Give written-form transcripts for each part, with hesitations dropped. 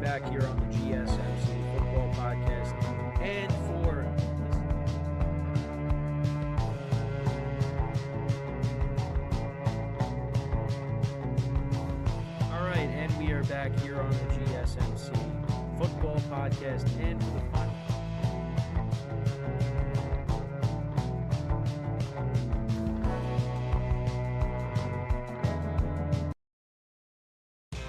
back here on the GSMC Football Podcast. And we are back here on the GSMC Football Podcast. And for the final.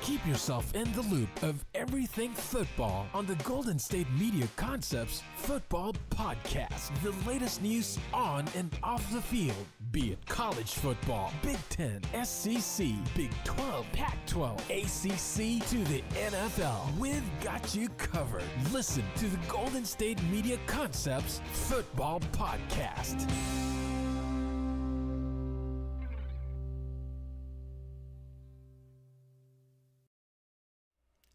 Keep yourself in the loop of everything football on the Golden State Media Concepts Football Podcast. The latest news on and off the field, be it college football, Big Ten, SEC, Big 12, Pac-12, ACC to the NFL. We've got you covered. Listen to the Golden State Media Concepts Football Podcast.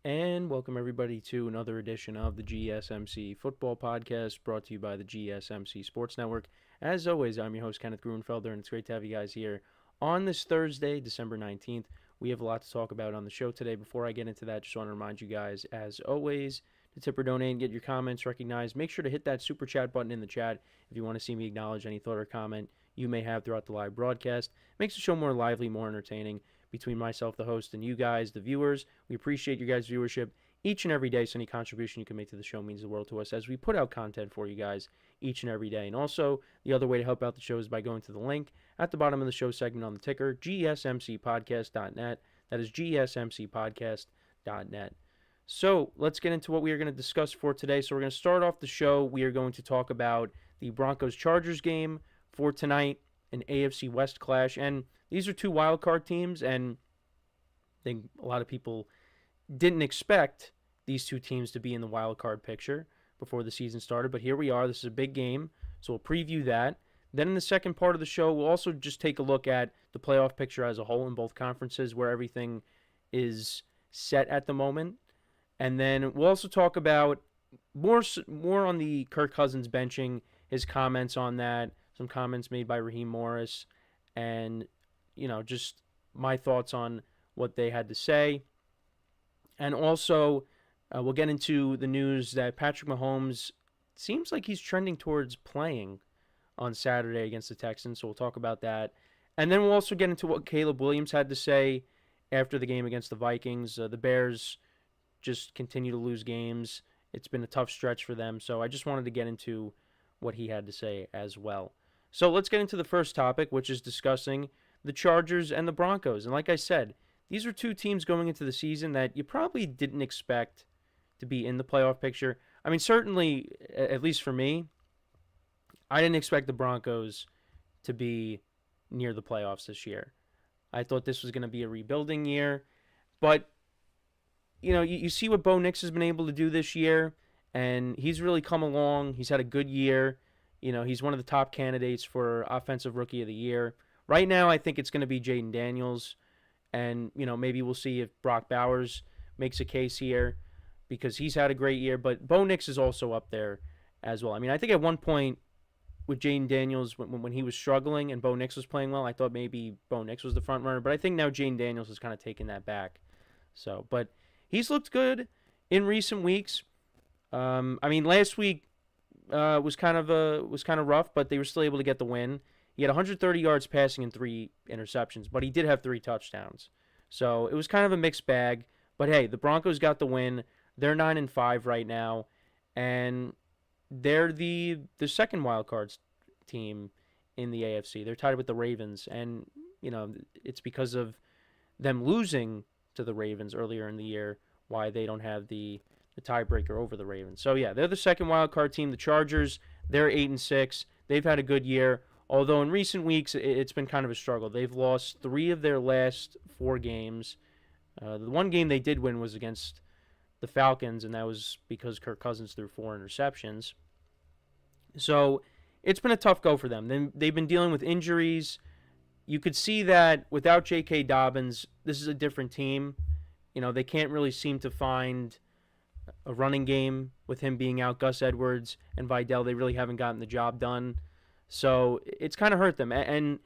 And welcome everybody to another edition of the GSMC Football Podcast, brought to you by the GSMC Sports Network. As always, I'm your host, Kenneth, and it's great to have you guys here on this Thursday, December 19th. We have a lot to talk about on the show today. Before I get into that, just want to remind you guys, as always, to tip or donate and get your comments recognized. Make sure to hit that super chat button in the chat if you want to see me acknowledge any thought or comment you may have throughout the live broadcast. Makes the show more lively, more entertaining. Between myself, the host, and you guys, the viewers, we appreciate your guys' viewership each and every day, so any contribution you can make to the show means the world to us as we put out content for you guys each and every day. And also, the other way to help out the show is by going to the link at the bottom of the show segment on the ticker, gsmcpodcast.net. That is gsmcpodcast.net. So, let's get into what we are going to discuss for today. So, we're going to start off the show. We are going to talk about the Broncos-Chargers game for tonight, an AFC West clash, and these are two wildcard teams, and I think a lot of people didn't expect these two teams to be in the wildcard picture before the season started, but here we are. This is a big game, so we'll preview that. Then in the second part of the show, we'll also just take a look at the playoff picture as a whole in both conferences, where everything is set at the moment. And then we'll also talk about more on the Kirk Cousins benching, his comments on that, some comments made by Raheem Morris, and just my thoughts on what they had to say. And also, we'll get into the news that Patrick Mahomes seems like he's trending towards playing on Saturday against the Texans, so we'll talk about that. And then we'll also get into what Caleb Williams had to say after the game against the Vikings. The Bears just continue to lose games. It's been a tough stretch for them, so I just wanted to get into what he had to say as well. So let's get into the first topic, which is discussing the Chargers and the Broncos. And like I said, these are two teams going into the season that you probably didn't expect to be in the playoff picture. I mean, certainly, at least for me, I didn't expect the Broncos to be near the playoffs this year. I thought this was going to be a rebuilding year. But, you see what Bo Nix has been able to do this year, and he's really come along. He's had a good year. He's one of the top candidates for Offensive Rookie of the Year. Right now, I think it's going to be Jaden Daniels, and, maybe we'll see if Brock Bowers makes a case here because he's had a great year, but Bo Nix is also up there as well. I mean, I think at one point with Jaden Daniels, when he was struggling and Bo Nix was playing well, I thought maybe Bo Nix was the front runner, but I think now Jaden Daniels has kind of taken that back. So, but he's looked good in recent weeks. Last week was kind of rough, but they were still able to get the win. He had 130 yards passing and 3 interceptions, but he did have 3 touchdowns. So it was kind of a mixed bag. But hey, the Broncos got the win. They're 9-5 right now, and they're the second wild cards team in the AFC. They're tied with the Ravens, and it's because of them losing to the Ravens earlier in the year why they don't have the tiebreaker over the Ravens. So yeah, they're the second wild card team. The Chargers, they're 8-6. They've had a good year. Although in recent weeks, it's been kind of a struggle. They've lost 3 of their last 4 games. The one game they did win was against the Falcons, and that was because Kirk Cousins threw 4 interceptions. So it's been a tough go for them. They've been dealing with injuries. You could see that without J.K. Dobbins, this is a different team. They can't really seem to find a running game with him being out. Gus Edwards and Vidal, they really haven't gotten the job done. So it's kind of hurt them. And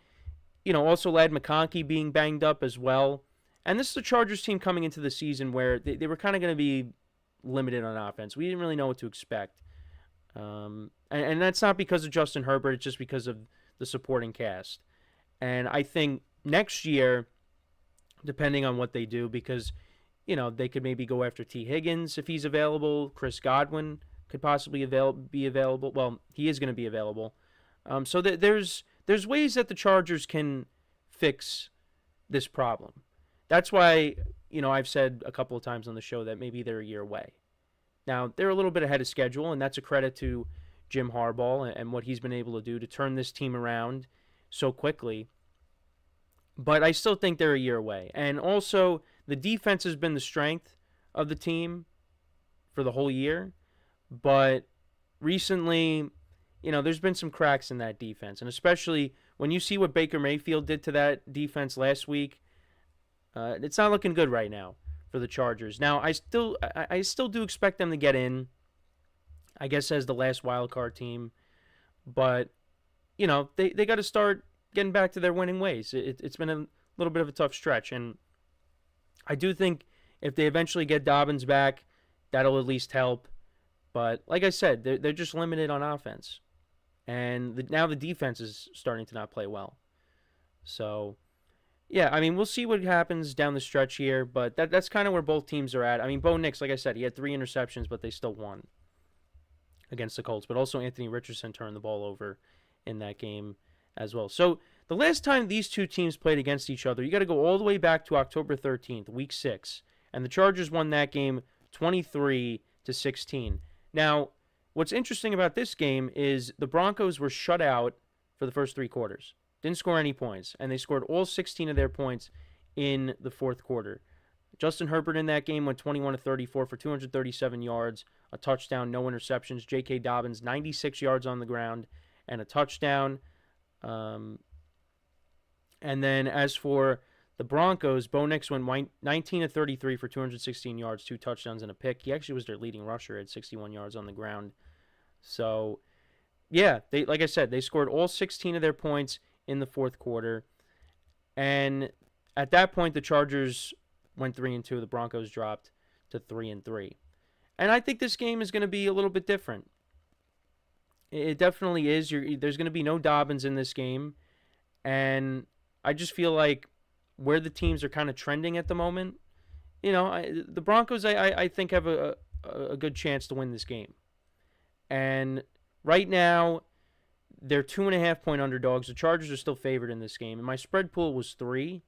also Ladd McConkey being banged up as well. And this is the Chargers team coming into the season where they were kind of going to be limited on offense. We didn't really know what to expect. And that's not because of Justin Herbert. It's just because of the supporting cast. And I think next year, depending on what they do, because, they could maybe go after T. Higgins if he's available. Chris Godwin could possibly be available. Well, he is going to be available. So there's ways that the Chargers can fix this problem. That's why, I've said a couple of times on the show that maybe they're a year away. Now, they're a little bit ahead of schedule, and that's a credit to Jim Harbaugh and what he's been able to do to turn this team around so quickly. But I still think they're a year away. And also, the defense has been the strength of the team for the whole year. But recently, there's been some cracks in that defense. And especially when you see what Baker Mayfield did to that defense last week, it's not looking good right now for the Chargers. Now, I still do expect them to get in, I guess, as the last wild card team. But, they got to start getting back to their winning ways. It's been a little bit of a tough stretch. And I do think if they eventually get Dobbins back, that'll at least help. But like I said, they're just limited on offense. And now the defense is starting to not play well. So, yeah, I mean, we'll see what happens down the stretch here. But that's kind of where both teams are at. I mean, Bo Nix, like I said, he had 3 interceptions, but they still won against the Colts. But also Anthony Richardson turned the ball over in that game as well. So the last time these two teams played against each other, you got to go all the way back to October 13th, Week 6. And the Chargers won that game 23-16. Now, what's interesting about this game is the Broncos were shut out for the first 3 quarters. Didn't score any points, and they scored all 16 of their points in the fourth quarter. Justin Herbert in that game went 21-34 for 237 yards, a touchdown, no interceptions. J.K. Dobbins, 96 yards on the ground, and a touchdown. And then as for the Broncos, Bo Nix went 19-33 for 216 yards, 2 touchdowns, and a pick. He actually was their leading rusher at 61 yards on the ground. So, yeah, like I said, they scored all 16 of their points in the fourth quarter. And at that point, the Chargers went 3-2. The Broncos dropped to 3-3. And I think this game is going to be a little bit different. It definitely is. There's going to be no Dobbins in this game. And I just feel like where the teams are kind of trending at the moment, the Broncos, I think, have a good chance to win this game. And right now, they're 2.5-point underdogs. The Chargers are still favored in this game. And my spread pool was 3.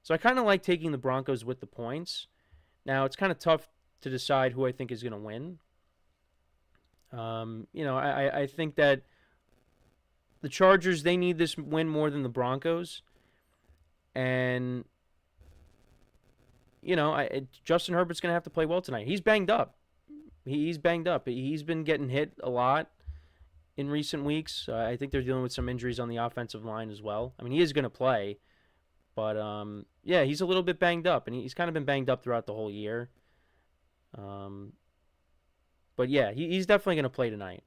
So I kind of like taking the Broncos with the points. Now, it's kind of tough to decide who I think is going to win. I think that the Chargers, they need this win more than the Broncos. And, Justin Herbert's going to have to play well tonight. He's banged up. He's banged up. He's been getting hit a lot in recent weeks. I think they're dealing with some injuries on the offensive line as well. I mean, he is going to play. But, he's a little bit banged up. And he's kind of been banged up throughout the whole year. But, yeah, he's definitely going to play tonight.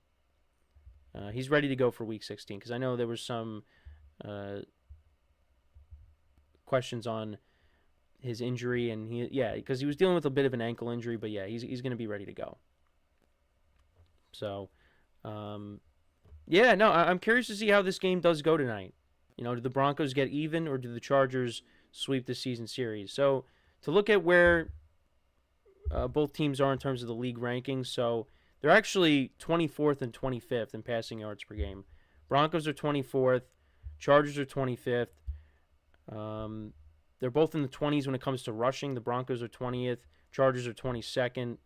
He's ready to go for Week 16 because I know there was some questions on his injury, and because he was dealing with a bit of an ankle injury, but he's going to be ready to go. So, I'm curious to see how this game does go tonight. Do the Broncos get even, or do the Chargers sweep the season series? So, to look at where both teams are in terms of the league rankings, so they're actually 24th and 25th in passing yards per game. Broncos are 24th. Chargers are 25th. They're both in the 20s when it comes to rushing. The Broncos are 20th. Chargers are 22nd.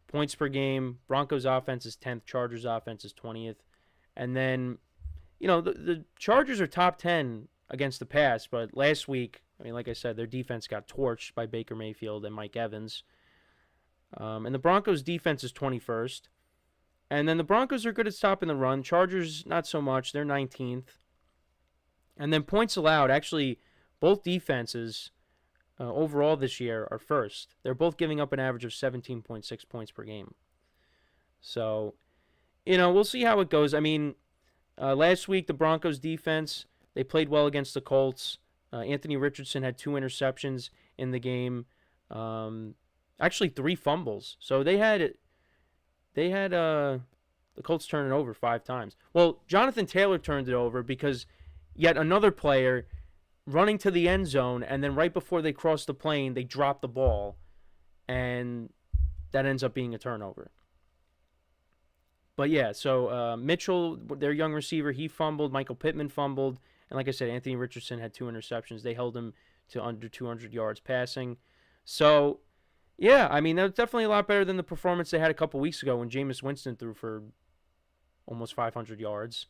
Points per game, Broncos offense is 10th. Chargers offense is 20th. And then, the Chargers are top 10 against the pass, but last week, like I said, their defense got torched by Baker Mayfield and Mike Evans. And the Broncos' defense is 21st. And then the Broncos are good at stopping the run. Chargers, not so much. They're 19th. And then points allowed, actually, both defenses overall this year are first. They're both giving up an average of 17.6 points per game. So, we'll see how it goes. I mean, last week, the Broncos' defense, they played well against the Colts. Anthony Richardson had 2 interceptions in the game. Actually, 3 fumbles. So they had the Colts turn it over 5 times. Well, Jonathan Taylor turned it over because yet another player running to the end zone, and then right before they crossed the plane, they dropped the ball, and that ends up being a turnover. But yeah, so Mitchell, their young receiver, he fumbled. Michael Pittman fumbled. And like I said, Anthony Richardson had 2 interceptions. They held him to under 200 yards passing. So, yeah, I mean, that's definitely a lot better than the performance they had a couple weeks ago when Jameis Winston threw for almost 500 yards.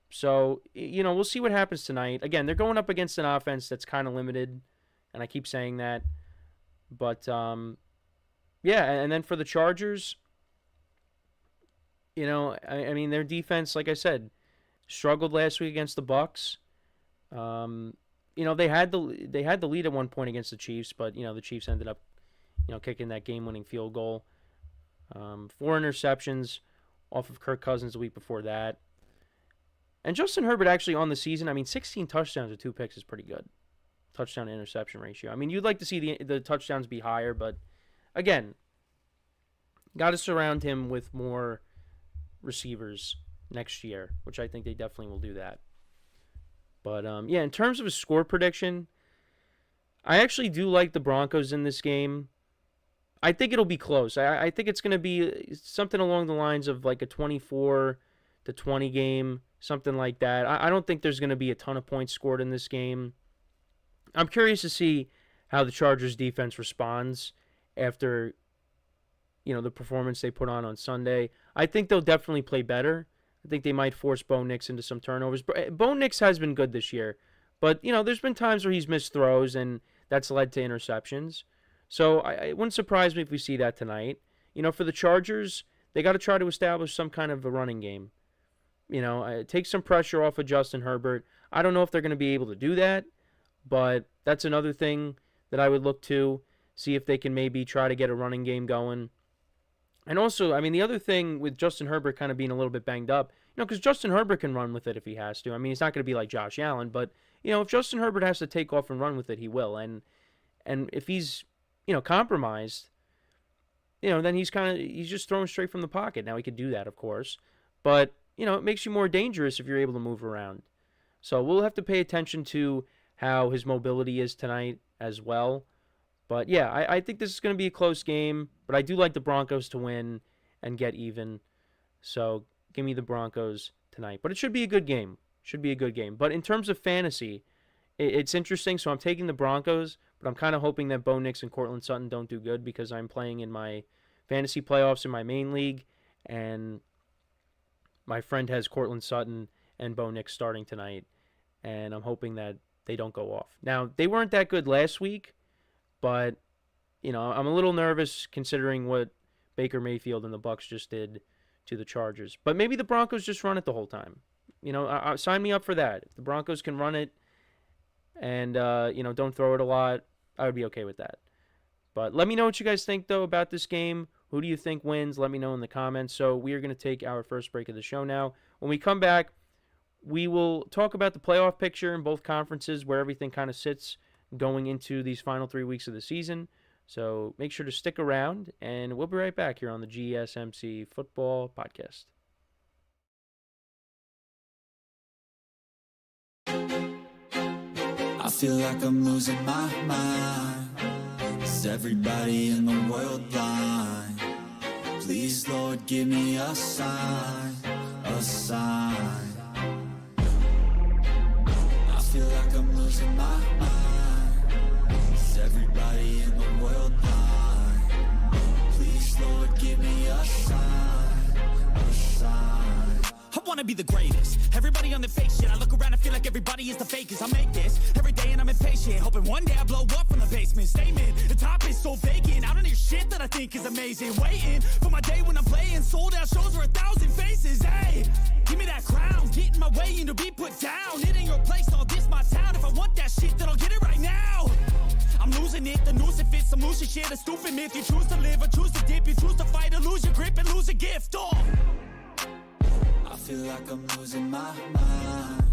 So, we'll see what happens tonight. Again, they're going up against an offense that's kind of limited, and I keep saying that. But, yeah, and then for the Chargers, I mean, their defense, like I said, struggled last week against the Bucs. They had the lead at one point against the Chiefs, but the Chiefs ended up, kicking that game-winning field goal. 4 interceptions off of Kirk Cousins the week before that. And Justin Herbert actually on the season, I mean, 16 touchdowns with 2 picks is pretty good. Touchdown to interception ratio. I mean, you'd like to see the touchdowns be higher, but again, got to surround him with more receivers next year, which I think they definitely will do that. But, yeah, in terms of a score prediction, I actually do like the Broncos in this game. I think it'll be close. I think it's going to be something along the lines of like a 24-20 game, something like that. I don't think there's going to be a ton of points scored in this game. I'm curious to see how the Chargers defense responds after, the performance they put on Sunday. I think they'll definitely play better. I think they might force Bo Nix into some turnovers. Bo Nix has been good this year. But, there's been times where he's missed throws, and that's led to interceptions. So it wouldn't surprise me if we see that tonight. For the Chargers, they got to try to establish some kind of a running game. Take some pressure off of Justin Herbert. I don't know if they're going to be able to do that, but that's another thing that I would look to, see if they can maybe try to get a running game going. And also, I mean, the other thing with Justin Herbert kind of being a little bit banged up, because Justin Herbert can run with it if he has to. I mean, he's not going to be like Josh Allen, but, if Justin Herbert has to take off and run with it, he will. And if he's, compromised, then he's just throwing straight from the pocket. Now, he could do that, of course. But, it makes you more dangerous if you're able to move around. So we'll have to pay attention to how his mobility is tonight as well. But, yeah, I think this is going to be a close game, but I do like the Broncos to win and get even. So give me the Broncos tonight. But it should be a good game. But in terms of fantasy, it's interesting. So I'm taking the Broncos, but I'm kind of hoping that Bo Nix and Courtland Sutton don't do good because I'm playing in my fantasy playoffs in my main league, and my friend has Courtland Sutton and Bo Nix starting tonight, and I'm hoping that they don't go off. Now, they weren't that good last week, but, I'm a little nervous considering what Baker Mayfield and the Bucs just did to the Chargers. But maybe the Broncos just run it the whole time. Sign me up for that. If the Broncos can run it and, don't throw it a lot, I would be okay with that. But let me know what you guys think, though, about this game. Who do you think wins? Let me know in the comments. So we are going to take our first break of the show now. When we come back, we will talk about the playoff picture in both conferences, where everything kind of sits going into these final 3 weeks of the season. So make sure to stick around, and we'll be right back here on the GSMC Football Podcast. I feel like I'm losing my mind. Is everybody in the world blind? Please, Lord, give me a sign, a sign. I feel like I'm losing my mind. Is everybody in the world blind? Please, Lord, give me a sign, a sign. I wanna be the greatest. Everybody on the fake shit. I look around and feel like everybody is the fakest. I make this every day and I'm impatient, hoping one day I blow up from the basement. Statement, the top is so vacant. I don't hear shit that I think is amazing. Waiting for my day when I'm playing sold out shows for 1,000 faces. Hey, give me that crown, get in my way and to be put down. It ain't your place, all this my town. If I want that shit, then I'll get it right now. I'm losing it, the noose it fits, some losing shit, a stupid myth. You choose to live or choose to dip, you choose to fight or lose your grip and lose a gift. Oh, I feel like I'm losing my mind.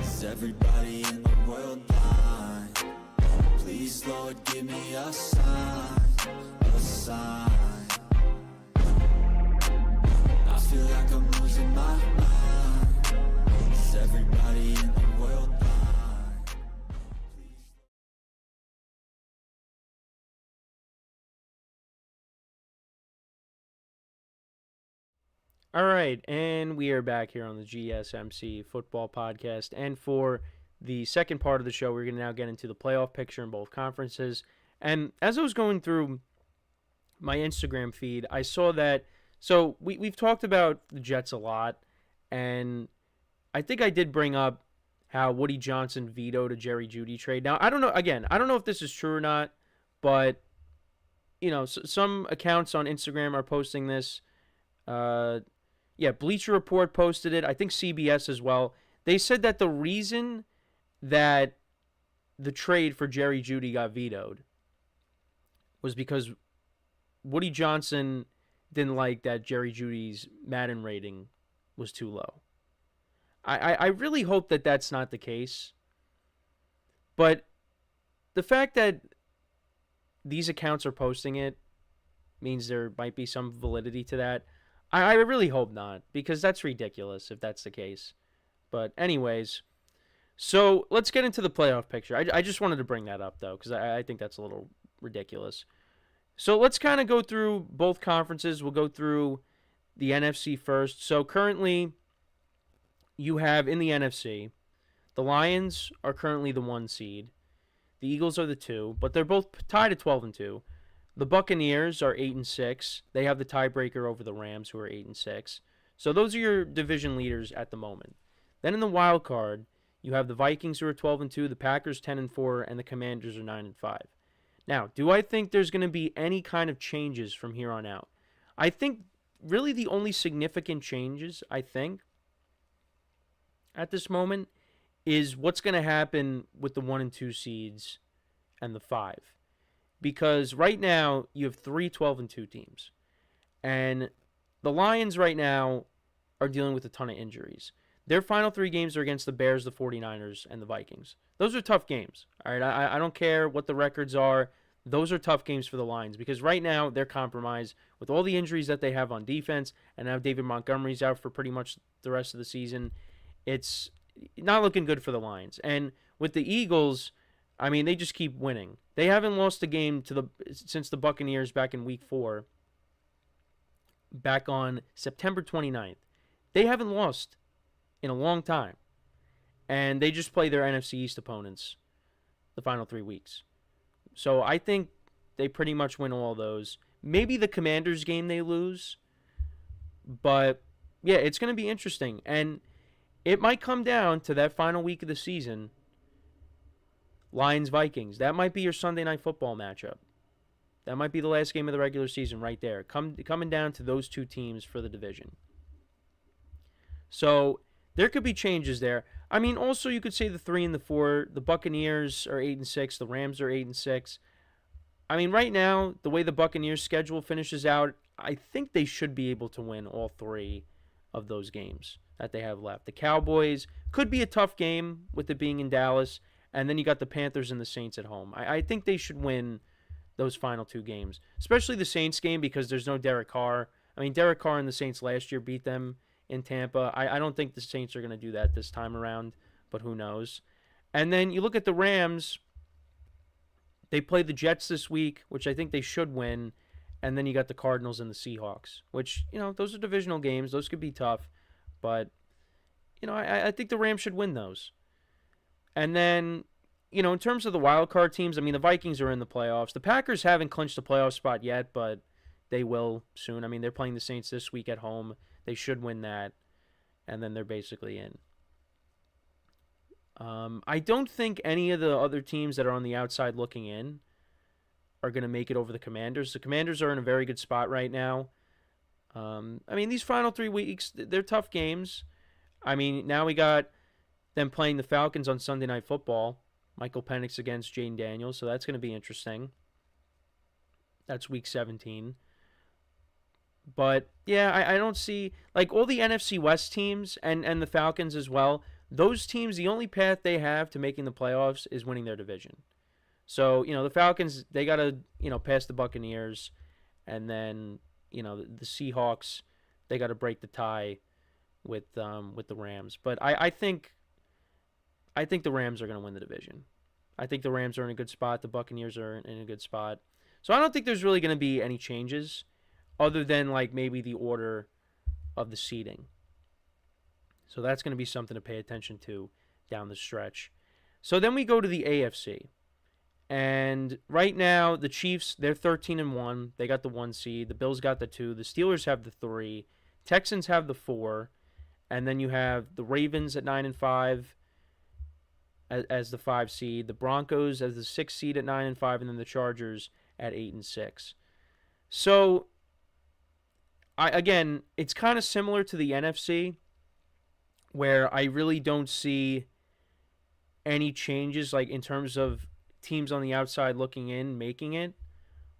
Is everybody in the world blind? Please, Lord, give me a sign, a sign. I feel like I'm losing my mind. Is everybody in the world blind? All right, and we are back here on the GSMC Football Podcast. And for the second part of the show, we're going to now get into the playoff picture in both conferences. And as I was going through my Instagram feed, I saw that, so we've talked about the Jets a lot, and I think I did bring up how Woody Johnson vetoed a Jerry Jeudy trade. Now, I don't know, again, I don't know if this is true or not, but, you know, some accounts on Instagram are posting this. Bleacher Report posted it. I think CBS as well. They said that the reason that the trade for Jerry Jeudy got vetoed was because Woody Johnson didn't like that Jerry Jeudy's Madden rating was too low. I really hope that that's not the case. But the fact that these accounts are posting it means there might be some validity to that. I really hope not, because that's ridiculous if that's the case. But anyways, so let's get into the playoff picture. I just wanted to bring that up, though, because I think that's a little ridiculous. So let's kind of go through both conferences. We'll go through the NFC first. So currently, you have in the NFC, the Lions are currently the 1 seed. The Eagles are the 2, but they're both tied at 12-2. The Buccaneers are 8-6. They have the tiebreaker over the Rams, who are 8-6. So those are your division leaders at the moment. Then in the wild card, you have the Vikings, who are 12-2, the Packers 10-4, and the Commanders are 9-5. Now, do I think there's going to be any kind of changes from here on out? I think really the only significant changes, I think, at this moment, is what's going to happen with the 1 and 2 seeds and the 5. Because right now, you have 3 12-2 teams. And the Lions right now are dealing with a ton of injuries. Their final 3 games are against the Bears, the 49ers, and the Vikings. Those are tough games. All right, I don't care what the records are. Those are tough games for the Lions because right now they're compromised with all the injuries that they have on defense, and now David Montgomery's out for pretty much the rest of the season. It's not looking good for the Lions. And with the Eagles, I mean, they just keep winning. They haven't lost a game since the Buccaneers back in Week 4, back on September 29th. They haven't lost in a long time. And they just play their NFC East opponents the final 3 weeks. So I think they pretty much win all those. Maybe the Commanders game they lose. But, yeah, it's going to be interesting. And it might come down to that final week of the season. Lions-Vikings. That might be your Sunday Night Football matchup. That might be the last game of the regular season right there. Coming down to those 2 teams for the division. So there could be changes there. I mean, also you could say the 3 and the 4. The Buccaneers are 8-6. The Rams are 8-6. I mean, right now, the way the Buccaneers' schedule finishes out, I think they should be able to win all 3 of those games that they have left. The Cowboys could be a tough game with it being in Dallas. And then you got the Panthers and the Saints at home. I think they should win those final 2 games, especially the Saints game because there's no Derek Carr. I mean, Derek Carr and the Saints last year beat them in Tampa. I don't think the Saints are going to do that this time around, but who knows. And then you look at the Rams. They play the Jets this week, which I think they should win. And then you got the Cardinals and the Seahawks, which, you know, those are divisional games. Those could be tough. But, you know, I think the Rams should win those. And then, you know, in terms of the wild card teams, I mean, the Vikings are in the playoffs. The Packers haven't clinched a playoff spot yet, but they will soon. I mean, they're playing the Saints this week at home. They should win that, and then they're basically in. I don't think any of the other teams that are on the outside looking in are going to make it over the Commanders. The Commanders are in a very good spot right now. I mean, these final 3 weeks, they're tough games. I mean, now we got them playing the Falcons on Sunday Night Football. Michael Penix against Jane Daniels, so that's going to be interesting. That's Week 17. But, yeah, I don't see, like, all the NFC West teams and the Falcons as well, those teams, the only path they have to making the playoffs is winning their division. So, the Falcons, they got to, pass the Buccaneers. And then, the Seahawks, they got to break the tie with the Rams. But I think the Rams are going to win the division. I think the Rams are in a good spot. The Buccaneers are in a good spot. So I don't think there's really going to be any changes other than like maybe the order of the seeding. So that's going to be something to pay attention to down the stretch. So then we go to the AFC. And right now, the Chiefs, they're 13-1. They got the 1 seed. The Bills got the 2. The Steelers have the 3. Texans have the 4. And then you have the Ravens at 9-5 as the 5 seed. The Broncos as the 6 seed at 9-5. And then the Chargers at 8-6. So, again, it's kind of similar to the NFC, where I really don't see any changes like in terms of teams on the outside looking in, making it.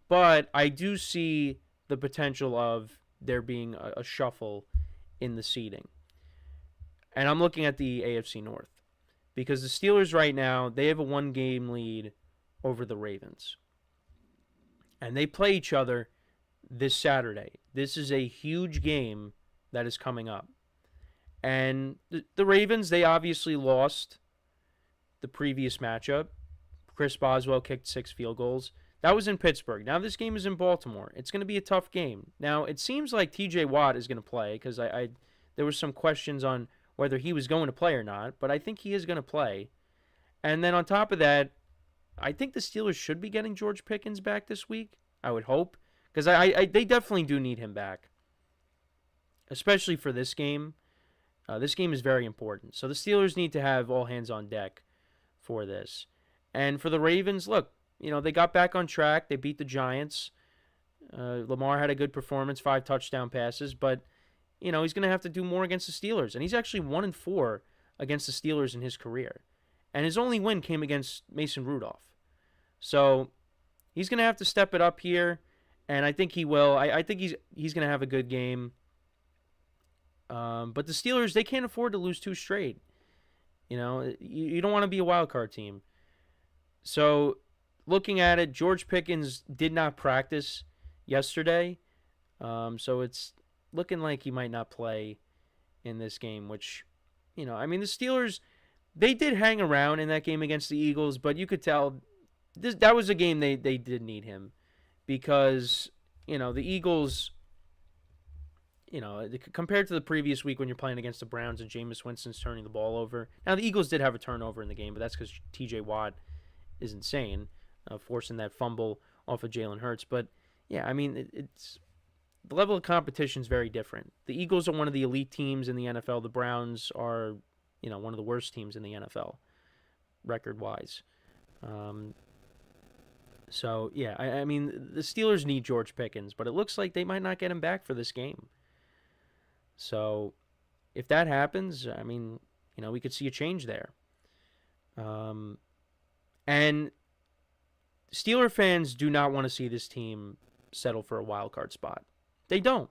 But I do see the potential of there being a shuffle in the seeding. And I'm looking at the AFC North. Because the Steelers right now, they have a 1-game lead over the Ravens. And they play each other this Saturday. This is a huge game that is coming up. And the Ravens, they obviously lost the previous matchup. Chris Boswell kicked 6 field goals. That was in Pittsburgh. Now this game is in Baltimore. It's going to be a tough game. Now it seems like TJ Watt is going to play because there were some questions on whether he was going to play or not, but I think he is going to play. And then on top of that, I think the Steelers should be getting George Pickens back this week. I would hope because they definitely do need him back, especially for this game. This game is very important. So the Steelers need to have all hands on deck for this. And for the Ravens, look, they got back on track. They beat the Giants. Lamar had a good performance, 5 touchdown passes, but, he's going to have to do more against the Steelers. And he's actually 1-4 against the Steelers in his career. And his only win came against Mason Rudolph. So he's going to have to step it up here, and I think he will. I think he's going to have a good game. But the Steelers, they can't afford to lose 2 straight. You don't want to be a wild card team. So, looking at it, George Pickens did not practice yesterday. So it's looking like he might not play in this game, which, the Steelers, they did hang around in that game against the Eagles, but you could tell that was a game they did need him because, the Eagles, compared to the previous week when you're playing against the Browns and Jameis Winston's turning the ball over. Now, the Eagles did have a turnover in the game, but that's because TJ Watt is insane, forcing that fumble off of Jalen Hurts. But, yeah, it's the level of competition is very different. The Eagles are one of the elite teams in the NFL. The Browns are, one of the worst teams in the NFL, record-wise. So, yeah, the Steelers need George Pickens, but it looks like they might not get him back for this game. So, if that happens, we could see a change there. And Steeler fans do not want to see this team settle for a wild card spot. They don't.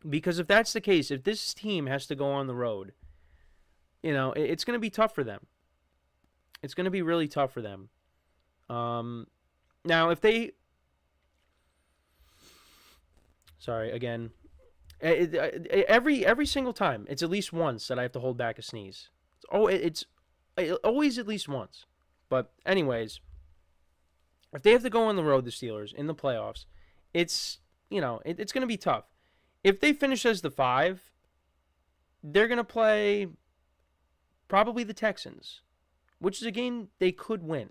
Because if that's the case, if this team has to go on the road, it's going to be tough for them. It's going to be really tough for them. Now, if they... Sorry, again... Every single time, it's at least once that I have to hold back a sneeze. It's always at least once. But anyways, if they have to go on the road, the Steelers, in the playoffs, it's going to be tough. If they finish as the 5, they're going to play probably the Texans, which is a game they could win.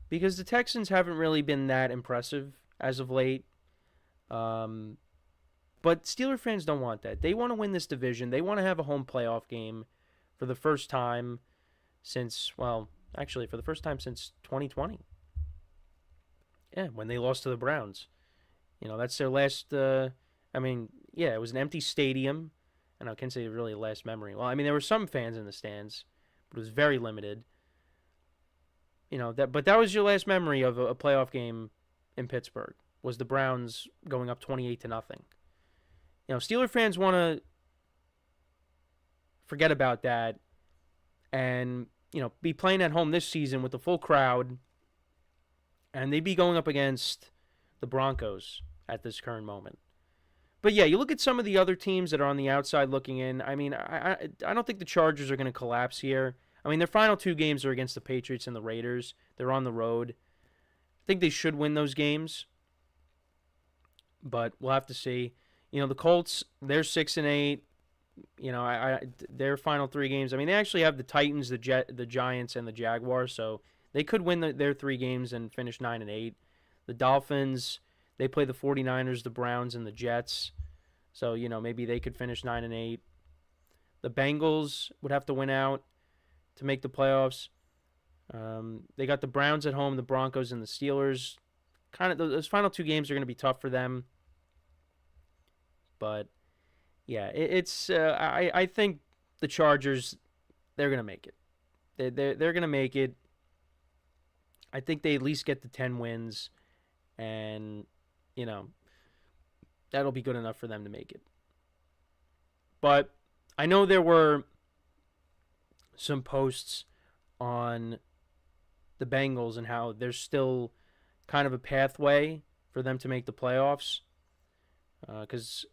Because the Texans haven't really been that impressive as of late. But Steeler fans don't want that. They want to win this division. They want to have a home playoff game for the first time since, for the first time since 2020. Yeah, when they lost to the Browns. That's their last, it was an empty stadium. And I can't say really last memory. Well, there were some fans in the stands, but it was very limited. But that was your last memory of a playoff game in Pittsburgh, was the Browns going up 28-0. Steeler fans want to forget about that and, be playing at home this season with the full crowd, and they'd be going up against the Broncos at this current moment. But yeah, you look at some of the other teams that are on the outside looking in. I mean, I don't think the Chargers are going to collapse here. I mean, their final 2 games are against the Patriots and the Raiders. They're on the road. I think they should win those games, but we'll have to see. The Colts, they're 6-8. Their final 3 games. I mean, they actually have the Titans, the Giants, and the Jaguars, so they could win their 3 games and finish 9-8. The Dolphins, they play the 49ers, the Browns, and the Jets, so maybe they could finish 9-8. The Bengals would have to win out to make the playoffs. They got the Browns at home, the Broncos, and the Steelers. Kind of those final 2 games are going to be tough for them, but yeah, I think the Chargers, they're going to make it. They're going to make it. I think they at least get to 10 wins, and that'll be good enough for them to make it. But I know there were some posts on the Bengals and how there's still kind of a pathway for them to make the playoffs, because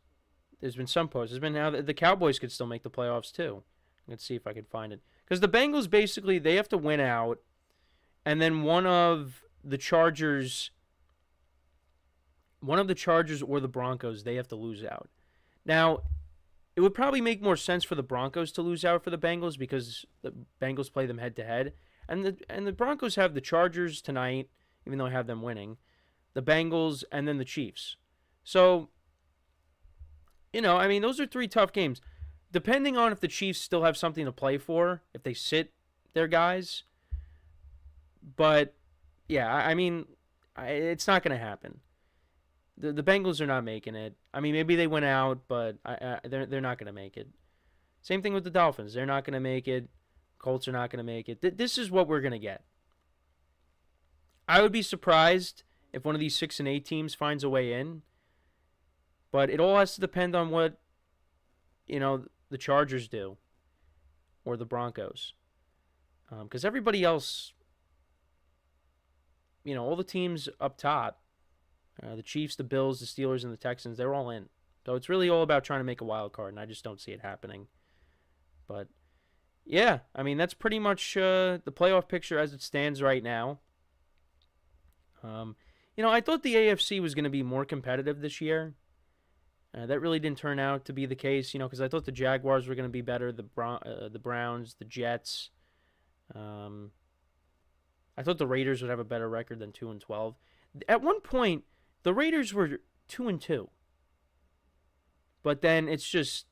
there's been some posts. There's been now the Cowboys could still make the playoffs too. Let's see if I can find it. Because the Bengals, basically, they have to win out, and then one of the Chargers or the Broncos, they have to lose out. Now, it would probably make more sense for the Broncos to lose out for the Bengals, because the Bengals play them head-to-head. And the Broncos have the Chargers tonight, even though I have them winning, the Bengals, and then the Chiefs. So, I mean, those are 3 tough games. Depending on if the Chiefs still have something to play for, if they sit their guys. But, yeah, I mean, it's not going to happen. The Bengals are not making it. I mean, maybe they went out, but they're not going to make it. Same thing with the Dolphins. They're not going to make it. Colts are not going to make it. This is what we're going to get. I would be surprised if one of these 6-8 teams finds a way in. But it all has to depend on what, the Chargers do or the Broncos. Because everybody else, all the teams up top, the Chiefs, the Bills, the Steelers, and the Texans, they're all in. So it's really all about trying to make a wild card, and I just don't see it happening. But, yeah, I mean, that's pretty much the playoff picture as it stands right now. I thought the AFC was going to be more competitive this year. That really didn't turn out to be the case, because I thought the Jaguars were going to be better, the Browns, the Jets. I thought the Raiders would have a better record than 2-12. At one point, the Raiders were 2-2. But then it's just,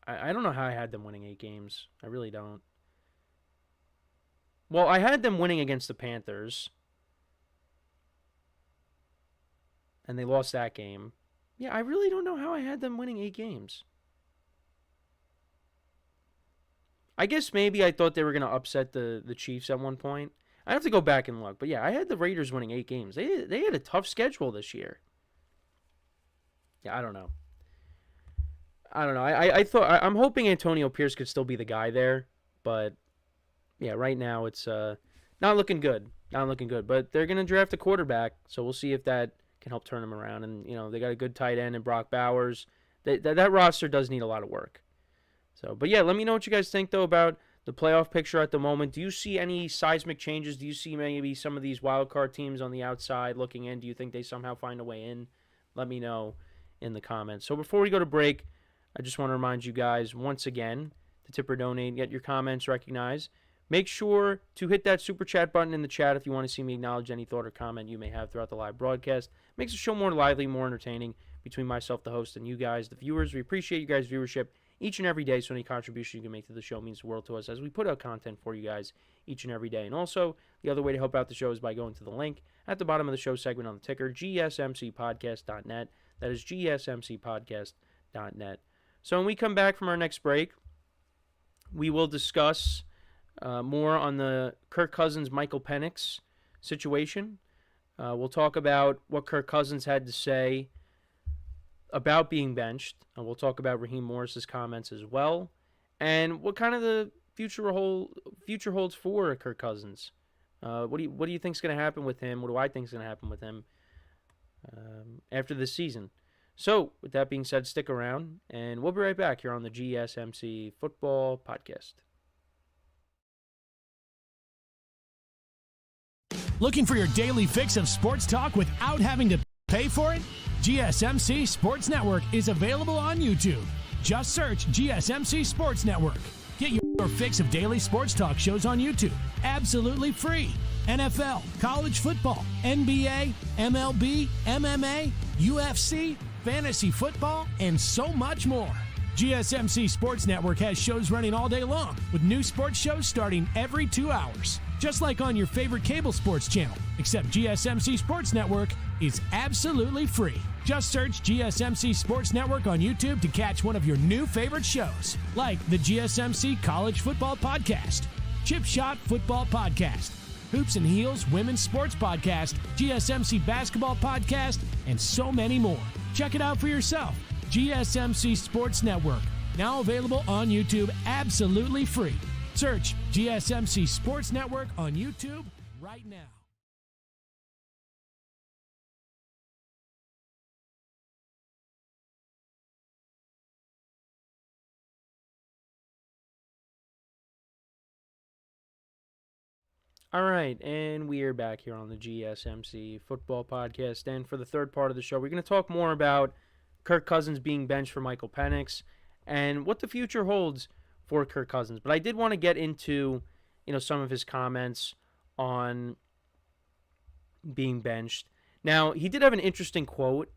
I don't know how I had them winning 8 games. I really don't. Well, I had them winning against the Panthers, and they lost that game. Yeah, I really don't know how I had them winning 8 games. I guess maybe I thought they were going to upset the Chiefs at one point. I'd have to go back and look. But yeah, I had the Raiders winning 8 games. They had a tough schedule this year. Yeah, I don't know. I'm hoping Antonio Pierce could still be the guy there. But yeah, right now it's not looking good. Not looking good. But they're going to draft a quarterback. So we'll see if that can help turn them around. And, they got a good tight end in Brock Bowers. That roster does need a lot of work. So, but yeah, let me know what you guys think, though, about the playoff picture at the moment. Do you see any seismic changes? Do you see maybe some of these wildcard teams on the outside looking in? Do you think they somehow find a way in? Let me know in the comments. So before we go to break, I just want to remind you guys once again to tip or donate and get your comments recognized. Make sure to hit that super chat button in the chat if you want to see me acknowledge any thought or comment you may have throughout the live broadcast. Makes the show more lively, more entertaining between myself, the host, and you guys, the viewers. We appreciate you guys' viewership each and every day, so any contribution you can make to the show means the world to us as we put out content for you guys each and every day. And also, the other way to help out the show is by going to the link at the bottom of the show segment on the ticker, GSMCpodcast.net. That is GSMCpodcast.net. So when we come back from our next break, we will discuss more on the Kirk Cousins, Michael Penix situation. We'll talk about what Kirk Cousins had to say about being benched. We'll talk about Raheem Morris's comments as well, and what kind of the future holds for Kirk Cousins. What do you think's going to happen with him? What do I think's going to happen with him after this season? So, with that being said, stick around, and we'll be right back here on the GSMC Football Podcast. Looking for your daily fix of sports talk without having to pay for it? GSMC Sports Network is available on YouTube. Just search GSMC Sports Network. Get your fix of daily sports talk shows on YouTube, absolutely free. NFL, college football, NBA, MLB, MMA, UFC, fantasy football, and so much more. GSMC Sports Network has shows running all day long, with new sports shows starting every 2 hours. Just like on your favorite cable sports channel, except GSMC Sports Network is absolutely free. Just search GSMC Sports Network on YouTube to catch one of your new favorite shows, like the GSMC College Football Podcast, Chip Shot Football Podcast, Hoops and Heels Women's Sports Podcast, GSMC Basketball Podcast, and so many more. Check it out for yourself. GSMC Sports Network, now available on YouTube absolutely free. Search GSMC Sports Network on YouTube right now. All right, and we are back here on the GSMC Football Podcast. And for the third part of the show, we're going to talk more about Kirk Cousins being benched for Michael Penix and what the future holds for Kirk Cousins. But I did want to get into, some of his comments on being benched. Now, he did have an interesting quote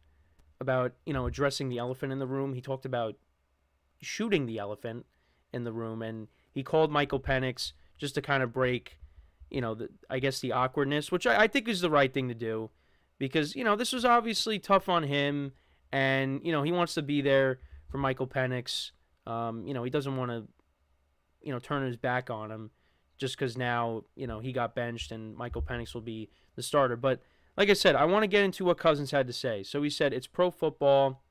about, addressing the elephant in the room. He talked about shooting the elephant in the room, and he called Michael Penix just to kind of break, the awkwardness, which I think is the right thing to do because, this was obviously tough on him, and, he wants to be there for Michael Penix. He doesn't want to, turn his back on him just because now, he got benched and Michael Penix will be the starter. But like I said, I want to get into what Cousins had to say. So he said, it's pro football.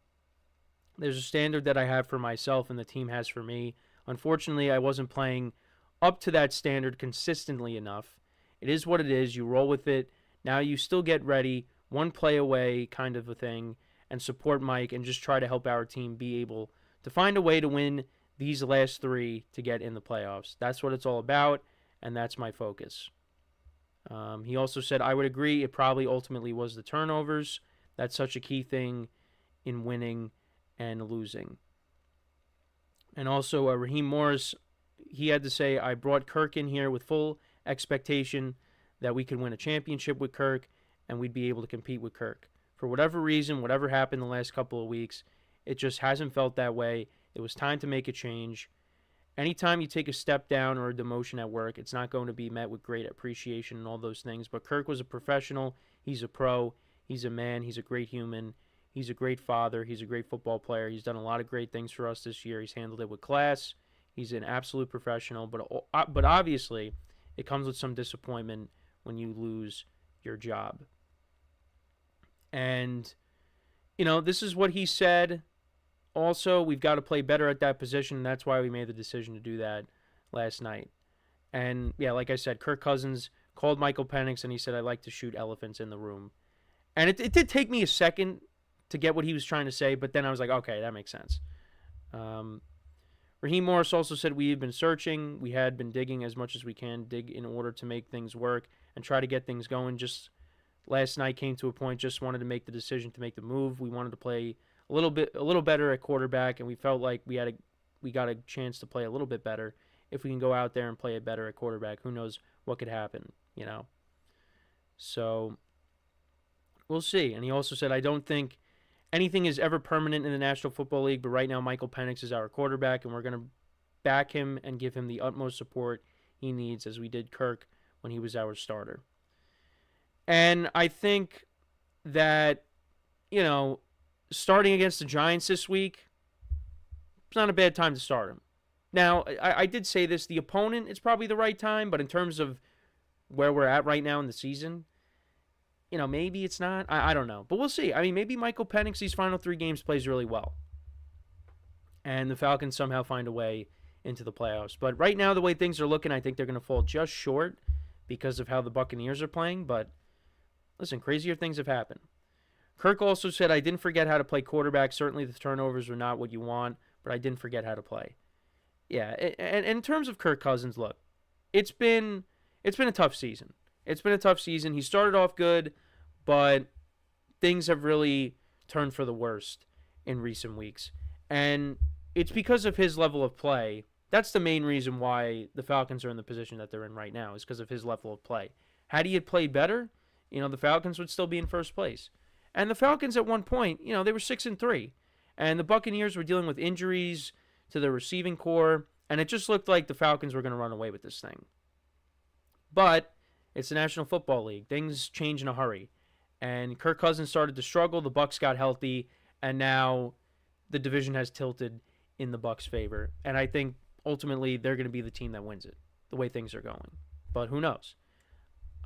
There's a standard that I have for myself and the team has for me. Unfortunately, I wasn't playing up to that standard consistently enough. It is what it is. You roll with it. Now you still get ready, one play away kind of a thing, and support Mike and just try to help our team be able to find a way to win these last 3 to get in the playoffs. That's what it's all about, and that's my focus. He also said, I would agree it probably ultimately was the turnovers. That's such a key thing in winning and losing. And also, Raheem Morris, he had to say, I brought Kirk in here with full expectation that we could win a championship with Kirk and we'd be able to compete with Kirk. For whatever reason, whatever happened the last couple of weeks, it just hasn't felt that way. It was time to make a change. Anytime you take a step down or a demotion at work, it's not going to be met with great appreciation and all those things. But Kirk was a professional. He's a pro. He's a man. He's a great human. He's a great father. He's a great football player. He's done a lot of great things for us this year. He's handled it with class. He's an absolute professional. But obviously, it comes with some disappointment when you lose your job. And, this is what he said. Also, we've got to play better at that position. And that's why we made the decision to do that last night. And, yeah, like I said, Kirk Cousins called Michael Penix, and he said, I like to shoot elephants in the room. And it did take me a second to get what he was trying to say, but then I was like, okay, that makes sense. Raheem Morris also said we had been searching. We had been digging as much as we can dig in order to make things work and try to get things going. Just last night came to a point, just wanted to make the decision to make the move. We wanted to play a little better at quarterback, and we felt like we got a chance to play a little bit better. If we can go out there and play it better at quarterback, who knows what could happen, So we'll see. And he also said, I don't think anything is ever permanent in the National Football League, but right now Michael Penix is our quarterback, and we're going to back him and give him the utmost support he needs, as we did Kirk when he was our starter. And I think that, starting against the Giants this week, it's not a bad time to start him. Now, I did say this, the opponent, it's probably the right time, but in terms of where we're at right now in the season, maybe it's not. I don't know. But we'll see. I mean, maybe Michael Penix, these final 3 games, plays really well. And the Falcons somehow find a way into the playoffs. But right now, the way things are looking, I think they're going to fall just short because of how the Buccaneers are playing. But listen, crazier things have happened. Kirk also said, I didn't forget how to play quarterback. Certainly the turnovers were not what you want, but I didn't forget how to play. Yeah, and in terms of Kirk Cousins, look, it's been a tough season. It's been a tough season. He started off good, but things have really turned for the worst in recent weeks. And it's because of his level of play. That's the main reason why the Falcons are in the position that they're in right now, is because of his level of play. Had he had played better, the Falcons would still be in first place. And the Falcons at one point, they were 6-3. And the Buccaneers were dealing with injuries to their receiving core, and it just looked like the Falcons were going to run away with this thing. But it's the National Football League. Things change in a hurry. And Kirk Cousins started to struggle, the Bucs got healthy, and now the division has tilted in the Bucs' favor. And I think ultimately they're going to be the team that wins it, the way things are going. But who knows?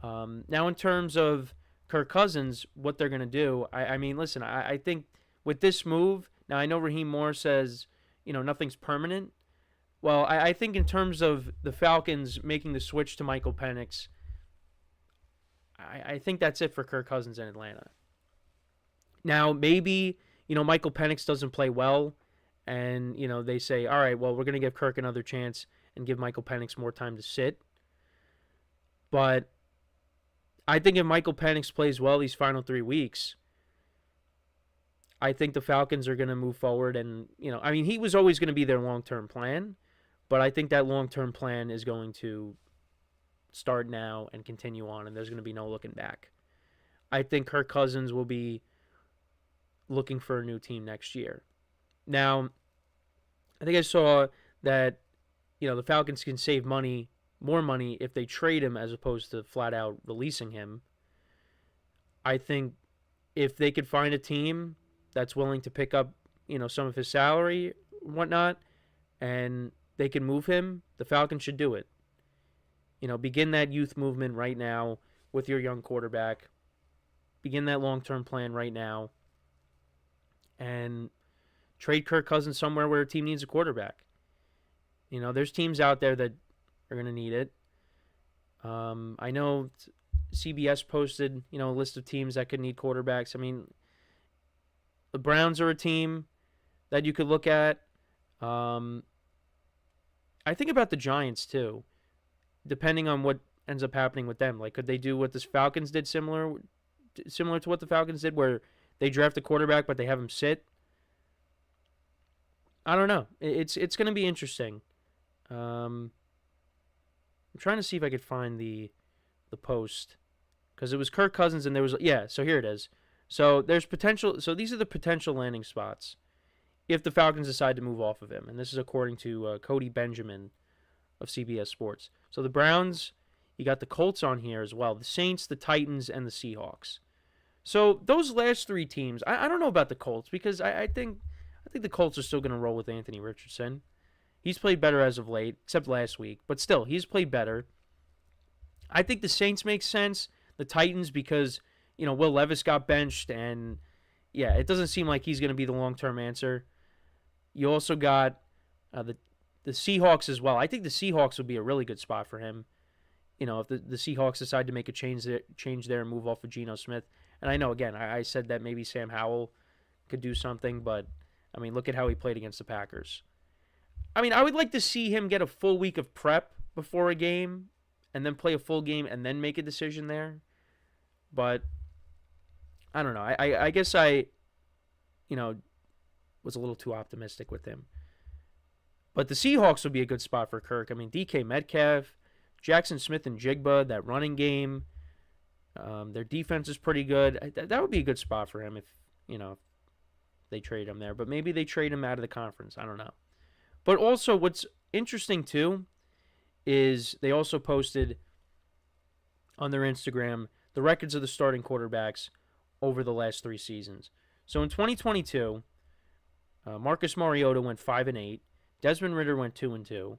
Now in terms of Kirk Cousins, what they're going to do, I mean, listen, I think with this move, now I know Raheem Moore says, nothing's permanent. Well, I think in terms of the Falcons making the switch to Michael Penix, I think that's it for Kirk Cousins in Atlanta. Now, maybe, Michael Penix doesn't play well, and, they say, all right, well, we're going to give Kirk another chance and give Michael Penix more time to sit. But I think if Michael Penix plays well these final 3 weeks, I think the Falcons are going to move forward. And, he was always going to be their long-term plan, but I think that long-term plan is going to start now and continue on, and there's going to be no looking back. I think Kirk Cousins will be looking for a new team next year. Now, I think I saw that, the Falcons can save more money if they trade him as opposed to flat out releasing him. I think if they could find a team that's willing to pick up, some of his salary and whatnot, and they can move him, the Falcons should do it. Begin that youth movement right now with your young quarterback. Begin that long-term plan right now. And trade Kirk Cousins somewhere where a team needs a quarterback. There's teams out there that are going to need it. I know CBS posted, a list of teams that could need quarterbacks. I mean, the Browns are a team that you could look at. I think about the Giants, too, depending on what ends up happening with them. Like, could they do what the Falcons did similar to what the Falcons did, where they draft a quarterback but they have him sit? I don't know. It's going to be interesting. I'm trying to see if I could find the post, because it was Kirk Cousins and there was, so here it is. So there's potential. So these are the potential landing spots if the Falcons decide to move off of him. And this is according to Cody Benjamin of CBS Sports. So the Browns, you got the Colts on here as well, the Saints, the Titans, and the Seahawks. So those last 3 teams, I don't know about the Colts, because I think the Colts are still going to roll with Anthony Richardson. He's played better as of late, except last week. But still, he's played better. I think the Saints make sense. The Titans, because, Will Levis got benched. And, it doesn't seem like he's going to be the long-term answer. You also got the Seahawks as well. I think the Seahawks would be a really good spot for him. If the Seahawks decide to make a change there and move off of Geno Smith. And I know, again, I said that maybe Sam Howell could do something. But, look at how he played against the Packers. I would like to see him get a full week of prep before a game and then play a full game and then make a decision there. But I don't know. I guess I was a little too optimistic with him. But the Seahawks would be a good spot for Kirk. DK Metcalf, Jackson Smith and Jigba, that running game, their defense is pretty good. That would be a good spot for him if they trade him there. But maybe they trade him out of the conference. I don't know. But also, what's interesting, too, is they also posted on their Instagram the records of the starting quarterbacks over the last 3 seasons. So in 2022, Marcus Mariota went 5-8. Desmond Ridder went 2-2.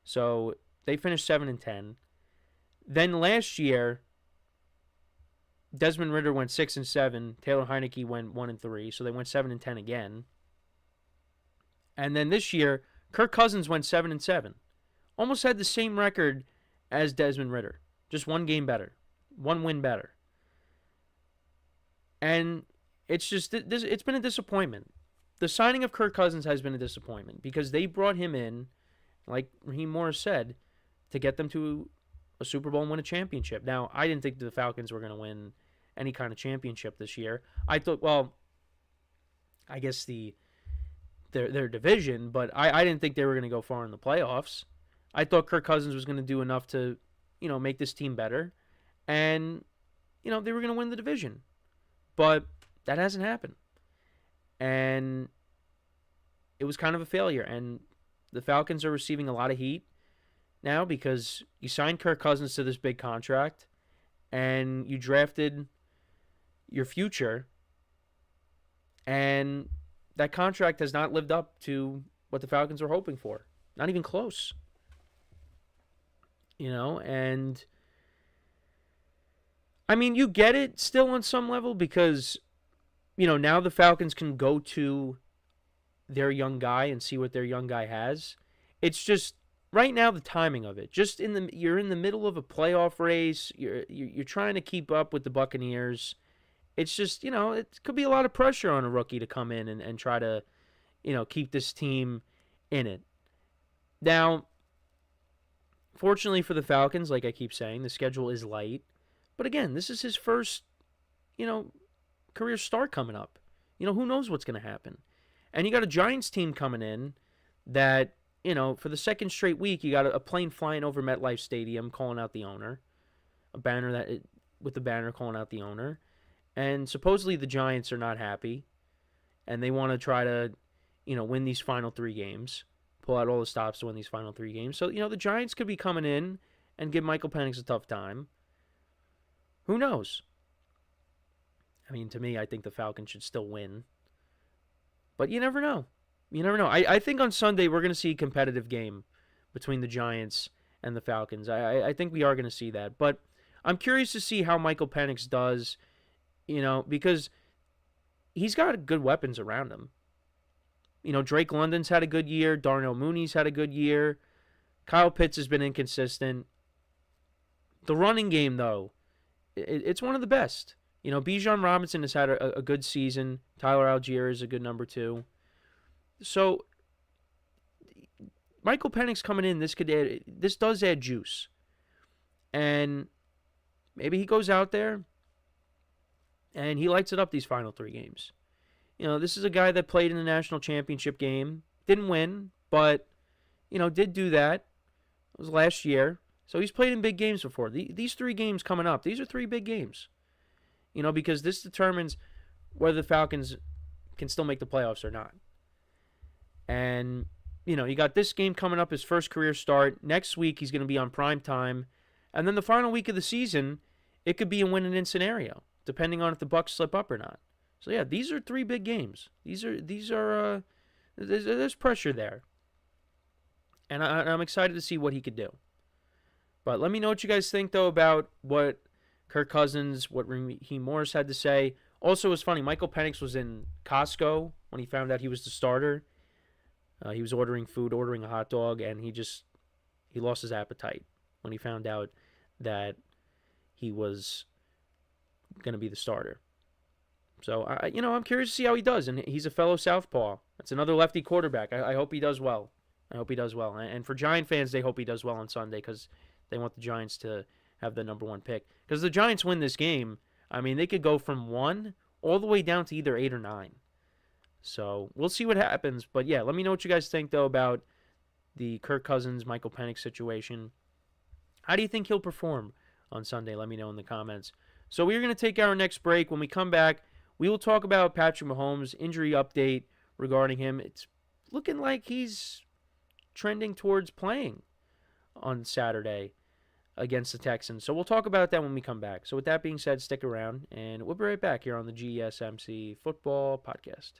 So they finished 7-10. Then last year, Desmond Ridder went 6-7. Taylor Heineke went 1-3. So they went 7-10 again. And then this year, Kirk Cousins went 7-7. Almost had the same record as Desmond Ridder. Just one game better. One win better. And it's been a disappointment. The signing of Kirk Cousins has been a disappointment because they brought him in, like Raheem Morris said, to get them to a Super Bowl and win a championship. Now, I didn't think the Falcons were going to win any kind of championship this year. I thought, well, I guess their division, but I didn't think they were going to go far in the playoffs. I thought Kirk Cousins was going to do enough to, make this team better. And, they were going to win the division. But that hasn't happened. And it was kind of a failure. And the Falcons are receiving a lot of heat now because you signed Kirk Cousins to this big contract and you drafted your future. And that contract has not lived up to what the Falcons were hoping for. Not even close. And I mean, you get it still on some level because, now the Falcons can go to their young guy and see what their young guy has. It's just right now the timing of it. Just you're in the middle of a playoff race. You're trying to keep up with the Buccaneers. It's just, it could be a lot of pressure on a rookie to come in and try to, keep this team in it. Now, fortunately for the Falcons, like I keep saying, the schedule is light. But again, this is his first, career start coming up. Who knows what's going to happen. And you got a Giants team coming in that, for the second straight week, you got a plane flying over MetLife Stadium calling out the owner. With the banner calling out the owner. And supposedly the Giants are not happy. And they want to try to, win these final 3 games. Pull out all the stops to win these final 3 games. So, the Giants could be coming in and give Michael Penix a tough time. Who knows? I mean, to me, I think the Falcons should still win. But you never know. I think on Sunday we're going to see a competitive game between the Giants and the Falcons. I think we are going to see that. But I'm curious to see how Michael Penix does, because he's got good weapons around him. Drake London's had a good year. Darnell Mooney's had a good year. Kyle Pitts has been inconsistent. The running game, though, it's one of the best. Bijan Robinson has had a good season. Tyler Algier is a good number 2. So, Michael Penix coming in, this does add juice. And maybe he goes out there and he lights it up these final 3 games. This is a guy that played in the national championship game. Didn't win, but, did do that. It was last year. So he's played in big games before. These 3 games coming up, these are 3 big games. Because this determines whether the Falcons can still make the playoffs or not. And, you got this game coming up, his first career start. Next week, he's going to be on prime time. And then the final week of the season, it could be a win-and-in scenario, depending on if the Bucs slip up or not. So, yeah, these are 3 big games. There's pressure there. And I'm excited to see what he could do. But let me know what you guys think, though, about what Kirk Cousins, what Raheem Morris had to say. Also, it was funny, Michael Penix was in Costco when he found out he was the starter. He was ordering food, ordering a hot dog, and he lost his appetite when he found out that he was going to be the starter. So, I'm curious to see how he does, and he's a fellow southpaw. That's another lefty quarterback. I hope he does well. And for Giant fans, they hope he does well on Sunday because they want the Giants to have the number 1 pick. Because the Giants win this game, I mean, they could go from 1 all the way down to either 8 or 9. So we'll see what happens. But yeah, let me know what you guys think, though, about the Kirk Cousins, Michael Penix situation. How do you think he'll perform on Sunday? Let me know in the comments. So we're going to take our next break. When we come back, we will talk about Patrick Mahomes' injury update regarding him. It's looking like he's trending towards playing on Saturday against the Texans. So we'll talk about that when we come back. So with that being said, stick around, and we'll be right back here on the GSMC Football Podcast.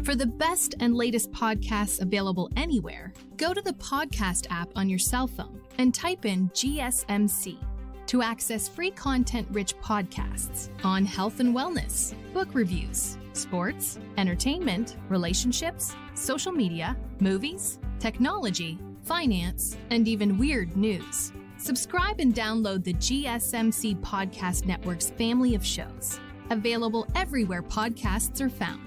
For the best and latest podcasts available anywhere, go to the podcast app on your cell phone and type in GSMC. to access free content-rich podcasts on health and wellness, book reviews, sports, entertainment, relationships, social media, movies, technology, finance, and even weird news. Subscribe and download the GSMC Podcast Network's family of shows, available everywhere podcasts are found.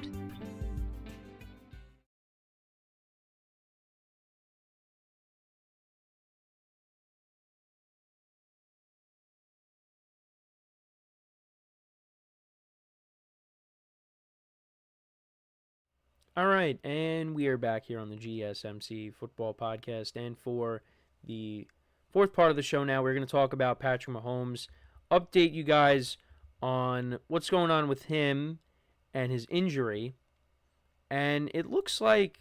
All right, and we are back here on the GSMC Football Podcast, and for the fourth part of the show now, we're going to talk about Patrick Mahomes, update you guys on what's going on with him and his injury, and it looks like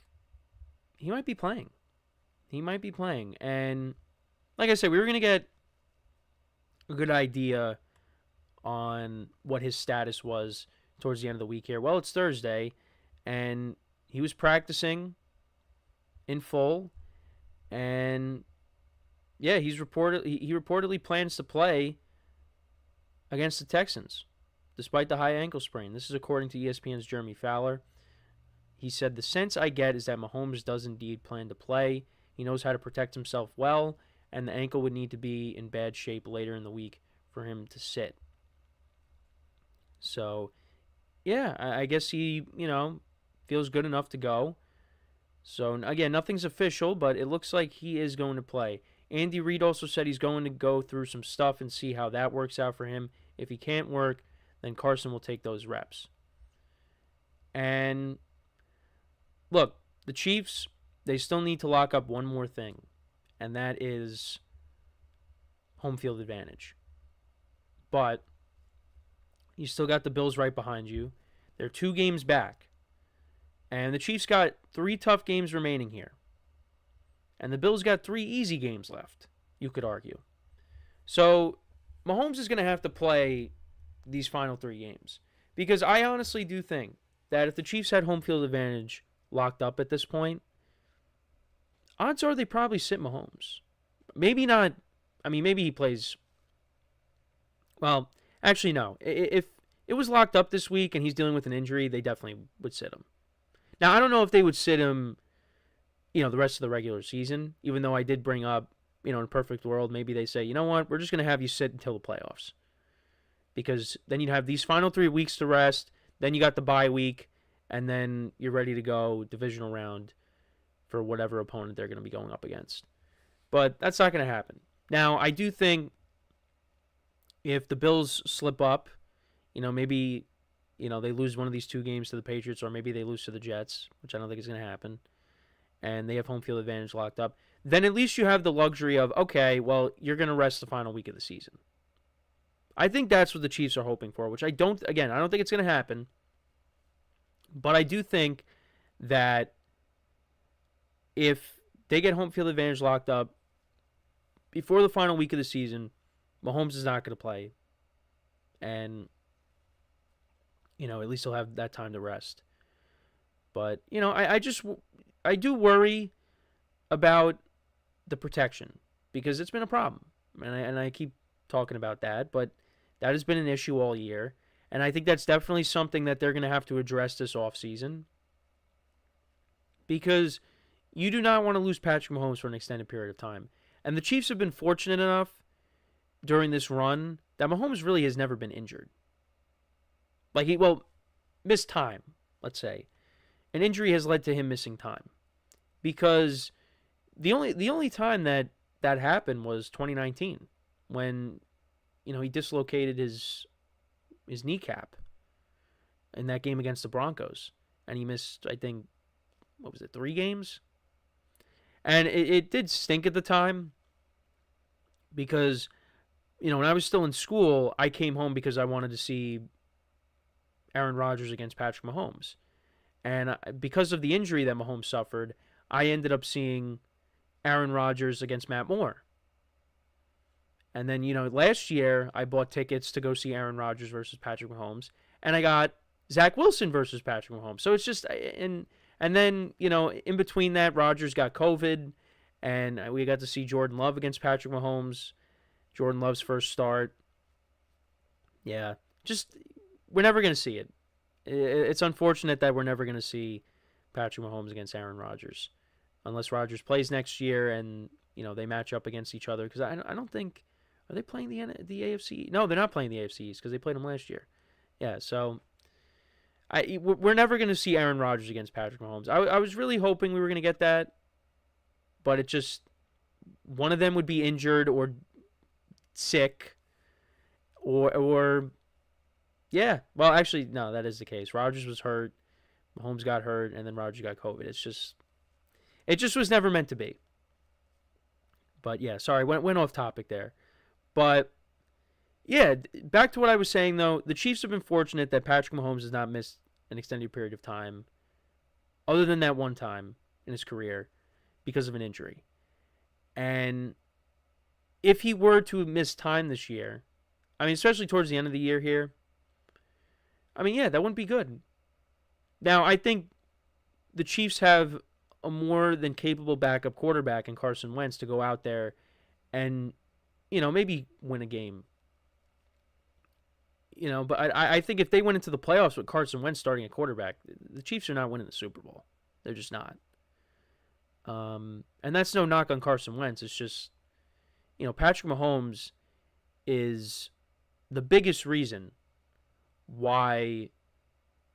he might be playing. And like I said, we were going to get a good idea on what his status was towards the end of the week here. Well, it's Thursday, and he was practicing in full, and yeah, he reportedly plans to play against the Texans, despite the high ankle sprain. This is according to ESPN's Jeremy Fowler. He said, "The sense I get is that Mahomes does indeed plan to play. He knows how to protect himself well, and the ankle would need to be in bad shape later in the week for him to sit." So, yeah, I guess he, feels good enough to go. So, again, nothing's official, but it looks like he is going to play. Andy Reid also said he's going to go through some stuff and see how that works out for him. If he can't work, then Carson will take those reps. And, look, the Chiefs, they still need to lock up one more thing, and that is home field advantage. But you still got the Bills right behind you. They're 2 games back. And the Chiefs got 3 tough games remaining here. And the Bills got 3 easy games left, you could argue. So Mahomes is going to have to play these final 3 games. Because I honestly do think that if the Chiefs had home field advantage locked up at this point, odds are they probably sit Mahomes. Maybe not. I mean, maybe he plays. Well, actually, no. If it was locked up this week and he's dealing with an injury, they definitely would sit him. Now, I don't know if they would sit him, the rest of the regular season, even though I did bring up, in a perfect world, maybe they say, you know what, we're just going to have you sit until the playoffs. Because then you'd have these final 3 weeks to rest, then you got the bye week, and then you're ready to go divisional round for whatever opponent they're going to be going up against. But that's not going to happen. Now, I do think if the Bills slip up, maybe they lose one of these 2 games to the Patriots, or maybe they lose to the Jets, which I don't think is going to happen, and they have home field advantage locked up, then at least you have the luxury of, okay, well, you're going to rest the final week of the season. I think that's what the Chiefs are hoping for, which I don't think it's going to happen, but I do think that if they get home field advantage locked up before the final week of the season, Mahomes is not going to play, and at least he'll have that time to rest. But, I do worry about the protection because it's been a problem. And I keep talking about that, but that has been an issue all year. And I think that's definitely something that they're going to have to address this offseason. Because you do not want to lose Patrick Mahomes for an extended period of time. And the Chiefs have been fortunate enough during this run that Mahomes really has never been injured. Missed time, let's say. An injury has led to him missing time. Because the only time that happened was 2019 when, he dislocated his kneecap in that game against the Broncos. And he missed, I think, 3 games? And it did stink at the time because, when I was still in school, I came home because I wanted to see Aaron Rodgers against Patrick Mahomes. And because of the injury that Mahomes suffered, I ended up seeing Aaron Rodgers against Matt Moore. And then, last year, I bought tickets to go see Aaron Rodgers versus Patrick Mahomes. And I got Zach Wilson versus Patrick Mahomes. So it's just, and then, in between that, Rodgers got COVID. And we got to see Jordan Love against Patrick Mahomes. Jordan Love's first start. Yeah, just we're never going to see it. It's unfortunate that we're never going to see Patrick Mahomes against Aaron Rodgers, unless Rodgers plays next year and they match up against each other. Because I don't think, are they playing the AFC? No, they're not playing the AFCs because they played them last year. Yeah, so we're never going to see Aaron Rodgers against Patrick Mahomes. I was really hoping we were going to get that, but it just, one of them would be injured or sick, or yeah. Well, actually, no, that is the case. Rodgers was hurt, Mahomes got hurt, and then Rodgers got COVID. It just was never meant to be. But yeah, sorry, went off topic there. But yeah, back to what I was saying though. The Chiefs have been fortunate that Patrick Mahomes has not missed an extended period of time, other than that one time in his career, because of an injury. And if he were to miss time this year, I mean, especially towards the end of the year here, I mean, yeah, that wouldn't be good. Now, I think the Chiefs have a more than capable backup quarterback in Carson Wentz to go out there and, maybe win a game. But I think if they went into the playoffs with Carson Wentz starting at quarterback, the Chiefs are not winning the Super Bowl. They're just not. And that's no knock on Carson Wentz. It's just, Patrick Mahomes is the biggest reason why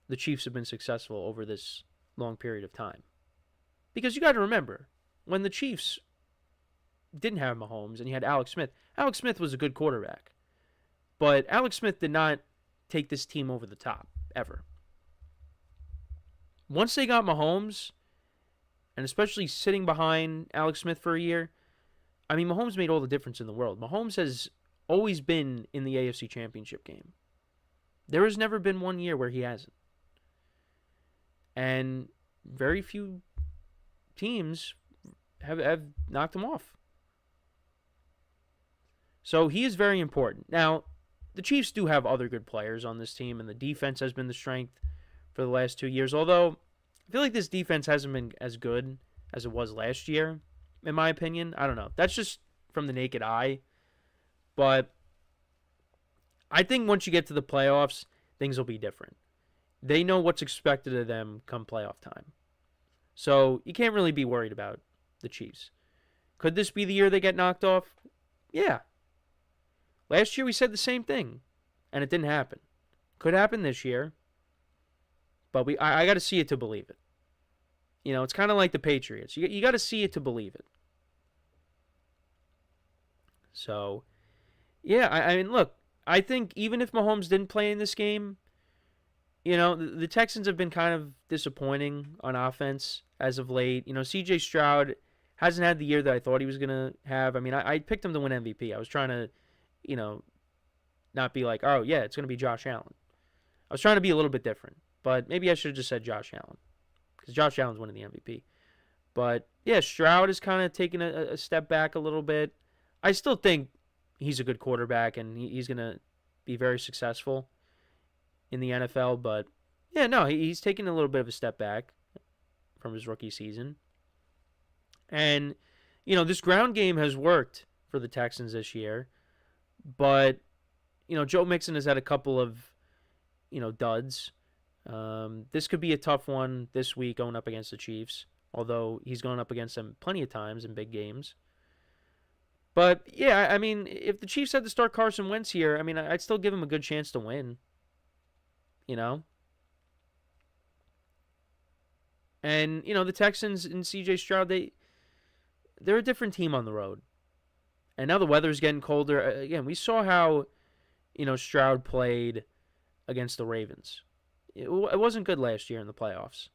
the Chiefs have been successful over this long period of time. Because you got to remember, when the Chiefs didn't have Mahomes and you had Alex Smith was a good quarterback. But Alex Smith did not take this team over the top, ever. Once they got Mahomes, and especially sitting behind Alex Smith for a year, I mean, Mahomes made all the difference in the world. Mahomes has always been in the AFC Championship game. There has never been one year where he hasn't. And very few teams have knocked him off. So he is very important. Now, the Chiefs do have other good players on this team, and the defense has been the strength for the last 2 years. Although, I feel like this defense hasn't been as good as it was last year, in my opinion. I don't know. That's just from the naked eye. But I think once you get to the playoffs, things will be different. They know what's expected of them come playoff time. So you can't really be worried about the Chiefs. Could this be the year they get knocked off? Yeah. Last year we said the same thing, and it didn't happen. Could happen this year, but I got to see it to believe it. It's kind of like the Patriots. You got to see it to believe it. So, yeah, I mean, look, I think even if Mahomes didn't play in this game, the Texans have been kind of disappointing on offense as of late. C.J. Stroud hasn't had the year that I thought he was going to have. I mean, I picked him to win MVP. I was trying to, not be like, oh, yeah, it's going to be Josh Allen. I was trying to be a little bit different, but maybe I should have just said Josh Allen because Josh Allen's winning the MVP. But, yeah, Stroud is kind of taking a step back a little bit. I still think he's a good quarterback and he's going to be very successful in the NFL, but yeah, no, he's taking a little bit of a step back from his rookie season. And, this ground game has worked for the Texans this year, but, Joe Mixon has had a couple of, duds. This could be a tough one this week going up against the Chiefs, although he's gone up against them plenty of times in big games. But, yeah, I mean, if the Chiefs had to start Carson Wentz here, I mean, I'd still give him a good chance to win. And, the Texans and C.J. Stroud, they're a different team on the road. And now the weather's getting colder. Again, we saw how, Stroud played against the Ravens. It wasn't good last year in the playoffs.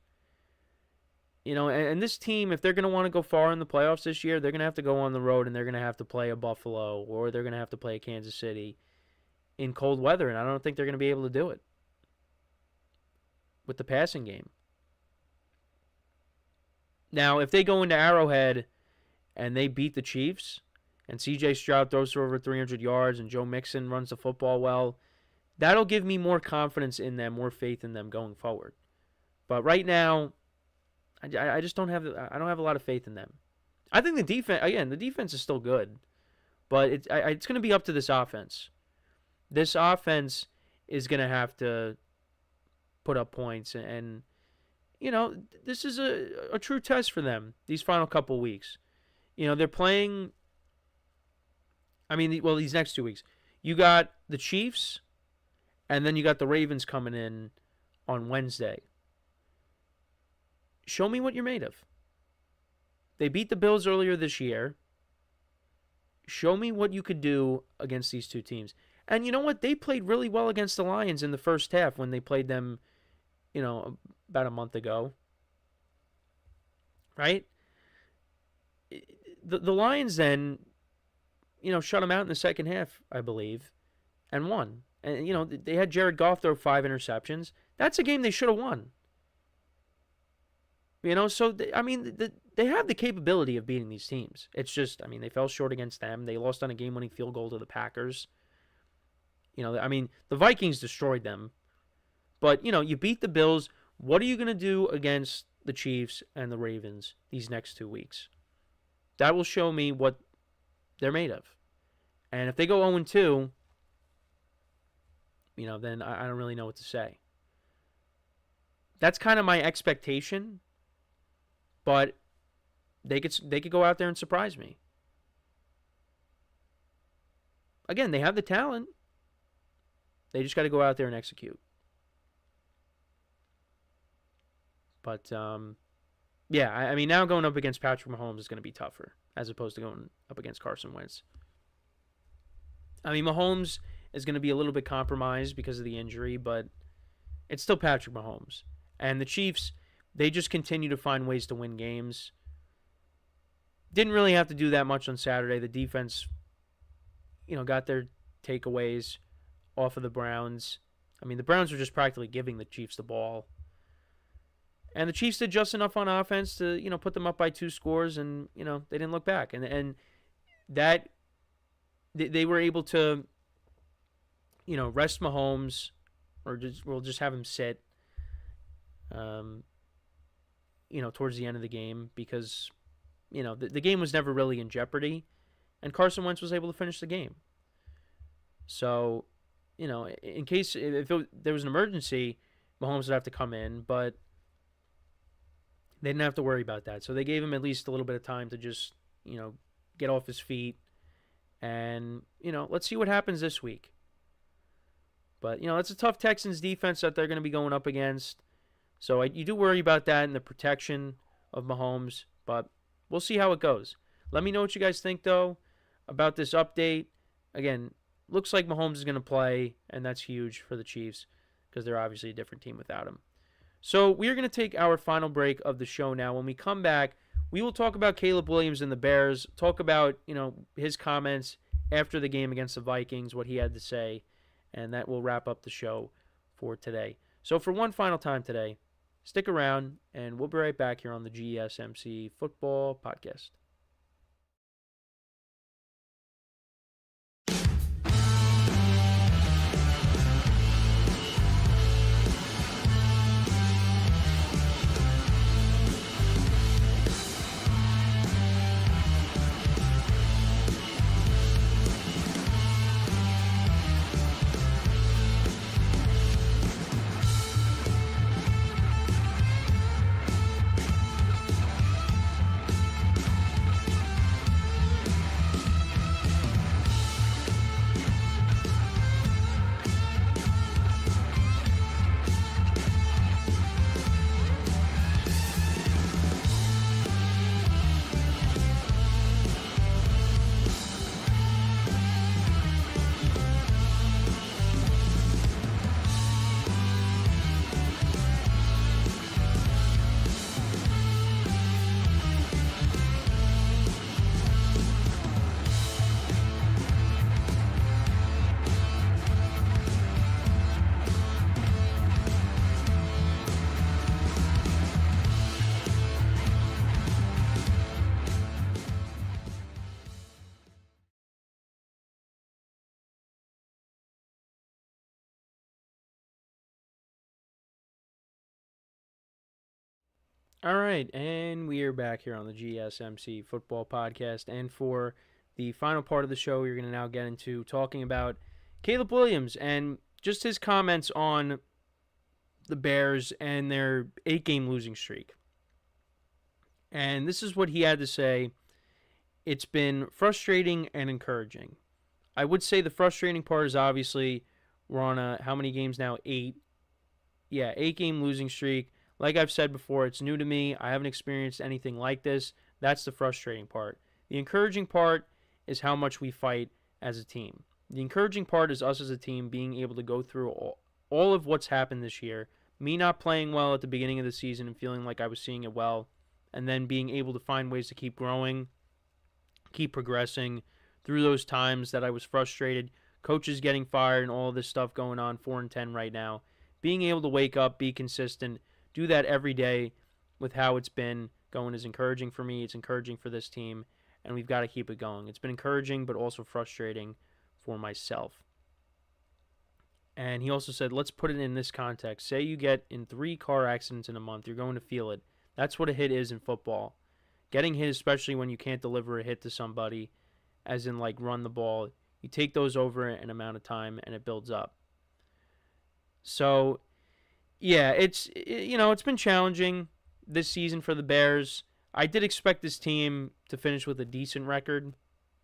And this team, if they're going to want to go far in the playoffs this year, they're going to have to go on the road and they're going to have to play a Buffalo or they're going to have to play a Kansas City in cold weather. And I don't think they're going to be able to do it with the passing game. Now, if they go into Arrowhead and they beat the Chiefs and C.J. Stroud throws for over 300 yards and Joe Mixon runs the football well, that'll give me more confidence in them, more faith in them going forward. But right now, I just don't have a lot of faith in them. I think the defense is still good, But it's going to be up to this offense. This offense is going to have to put up points. And this is a true test for them, these final couple weeks. They're playing, these next 2 weeks. You got the Chiefs, and then you got the Ravens coming in on Wednesday. Show me what you're made of. They beat the Bills earlier this year. Show me what you could do against these two teams. And you know what? They played really well against the Lions in the first half when they played them, about a month ago. Right? The Lions then, shut them out in the second half, I believe, and won. And, they had Jared Goff throw 5 interceptions. That's a game they should have won. So, they have the capability of beating these teams. It's just, they fell short against them. They lost on a game-winning field goal to the Packers. The Vikings destroyed them. But, you beat the Bills. What are you going to do against the Chiefs and the Ravens these next 2 weeks? That will show me what they're made of. And if they go 0-2, then I don't really know what to say. That's kind of my expectation. But they could go out there and surprise me. Again, they have the talent. They just got to go out there and execute. But, now going up against Patrick Mahomes is going to be tougher as opposed to going up against Carson Wentz. Mahomes is going to be a little bit compromised because of the injury, but it's still Patrick Mahomes. And the Chiefs, they just continue to find ways to win games. Didn't really have to do that much on Saturday. The defense, got their takeaways off of the Browns. The Browns were just practically giving the Chiefs the ball. And the Chiefs did just enough on offense to, put them up by 2 scores, and, they didn't look back. And that, they were able to, rest Mahomes, or we'll just have him sit, towards the end of the game because, the game was never really in jeopardy, and Carson Wentz was able to finish the game. So, in case if there was an emergency, Mahomes would have to come in, but they didn't have to worry about that. So they gave him at least a little bit of time to just, get off his feet, and, let's see what happens this week. But, it's a tough Texans defense that they're going to be going up against. So you do worry about that and the protection of Mahomes, but we'll see how it goes. Let me know what you guys think, though, about this update. Again, looks like Mahomes is going to play, and that's huge for the Chiefs because they're obviously a different team without him. So we are going to take our final break of the show now. When we come back, we will talk about Caleb Williams and the Bears, talk about, his comments after the game against the Vikings, what he had to say, and that will wrap up the show for today. So for one final time today, stick around, and we'll be right back here on the GSMC Football Podcast. All right, and we are back here on the GSMC Football Podcast. And for the final part of the show, we're going to now get into talking about Caleb Williams and just his comments on the Bears and their 8-game losing streak. And this is what he had to say. It's been frustrating and encouraging. I would say the frustrating part is obviously we're on how many games now? 8. Yeah, 8-game losing streak. Like I've said before, it's new to me. I haven't experienced anything like this. That's the frustrating part. The encouraging part is how much we fight as a team. The encouraging part is us as a team being able to go through all of what's happened this year. Me not playing well at the beginning of the season and feeling like I was seeing it well, and then being able to find ways to keep growing, keep progressing through those times that I was frustrated. Coaches getting fired and all of this stuff going on, 4-10 right now. Being able to wake up, be consistent, do that every day with how it's been going is encouraging for me. It's encouraging for this team, and we've got to keep it going. It's been encouraging but also frustrating for myself. And he also said, let's put it in this context. Say you get in 3 car accidents in a month, you're going to feel it. That's what a hit is in football. Getting hit, especially when you can't deliver a hit to somebody, as in like run the ball, you take those over an amount of time and it builds up. So, yeah, it's been challenging this season for the Bears. I did expect this team to finish with a decent record,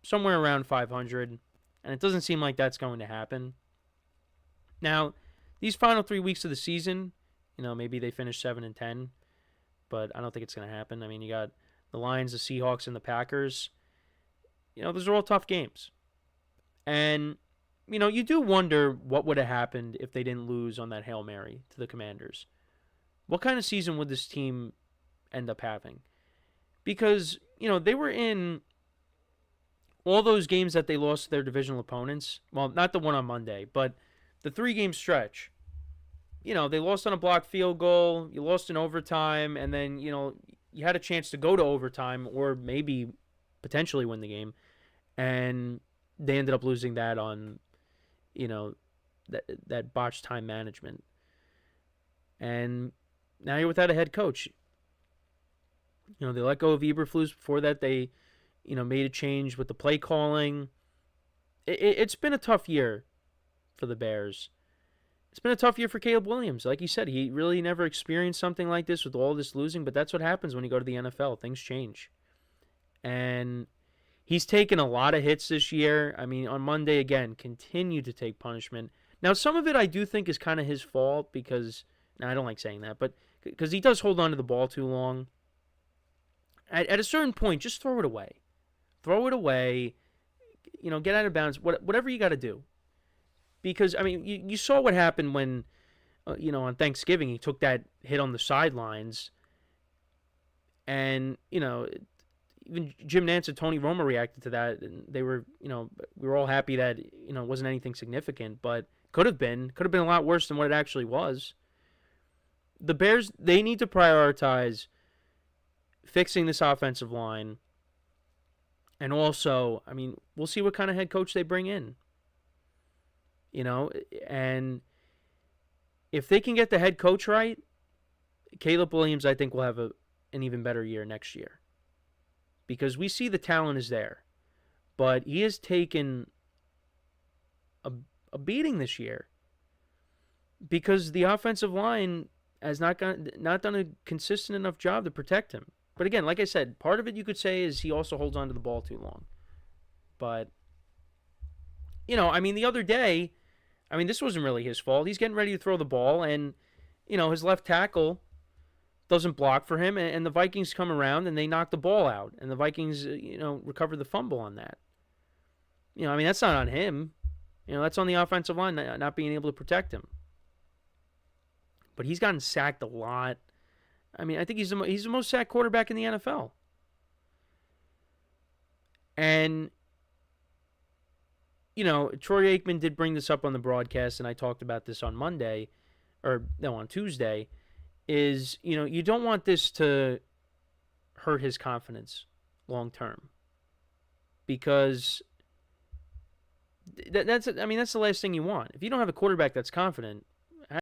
somewhere around 500, and it doesn't seem like that's going to happen. Now, these final 3 weeks of the season, maybe they finish 7-10, but I don't think it's going to happen. I mean, you got the Lions, the Seahawks, and the Packers. Those are all tough games. And, you do wonder what would have happened if they didn't lose on that Hail Mary to the Commanders. What kind of season would this team end up having? Because, they were in all those games that they lost to their divisional opponents. Well, not the one on Monday, but the 3-game stretch. They lost on a blocked field goal, you lost in overtime, and then, you had a chance to go to overtime or maybe potentially win the game, and they ended up losing that on, that botched time management. And now you're without a head coach. They let go of Eberflus. Before that, they, made a change with the play calling. It's been a tough year for the Bears. It's been a tough year for Caleb Williams. Like you said, he really never experienced something like this with all this losing, but that's what happens when you go to the NFL. Things change. And he's taken a lot of hits this year. I mean, on Monday, again, continued to take punishment. Now, some of it I do think is kind of his fault because, I don't like saying that, but because he does hold on to the ball too long. At a certain point, just throw it away. Throw it away. Get out of bounds. Whatever you got to do. Because, I mean, you saw what happened when, on Thanksgiving, he took that hit on the sidelines. And, even Jim Nantz and Tony Romo reacted to that. And they were, we were all happy that, it wasn't anything significant. But could have been a lot worse than what it actually was. The Bears, they need to prioritize fixing this offensive line. And also, I mean, we'll see what kind of head coach they bring in. And if they can get the head coach right, Caleb Williams, I think, will have an even better year next year. Because we see the talent is there. But he has taken a beating this year. Because the offensive line has not done a consistent enough job to protect him. But again, like I said, part of it you could say is he also holds on to the ball too long. But, I mean, the other day, this wasn't really his fault. He's getting ready to throw the ball, and, his left tackle doesn't block for him, and the Vikings come around, and they knock the ball out. And the Vikings, recover the fumble on that. That's not on him. That's on the offensive line not being able to protect him. But he's gotten sacked a lot. I think he's the most sacked quarterback in the NFL. And, Troy Aikman did bring this up on the broadcast, and I talked about this on on Tuesday, is, you don't want this to hurt his confidence long term. Because that's the last thing you want. If you don't have a quarterback that's confident,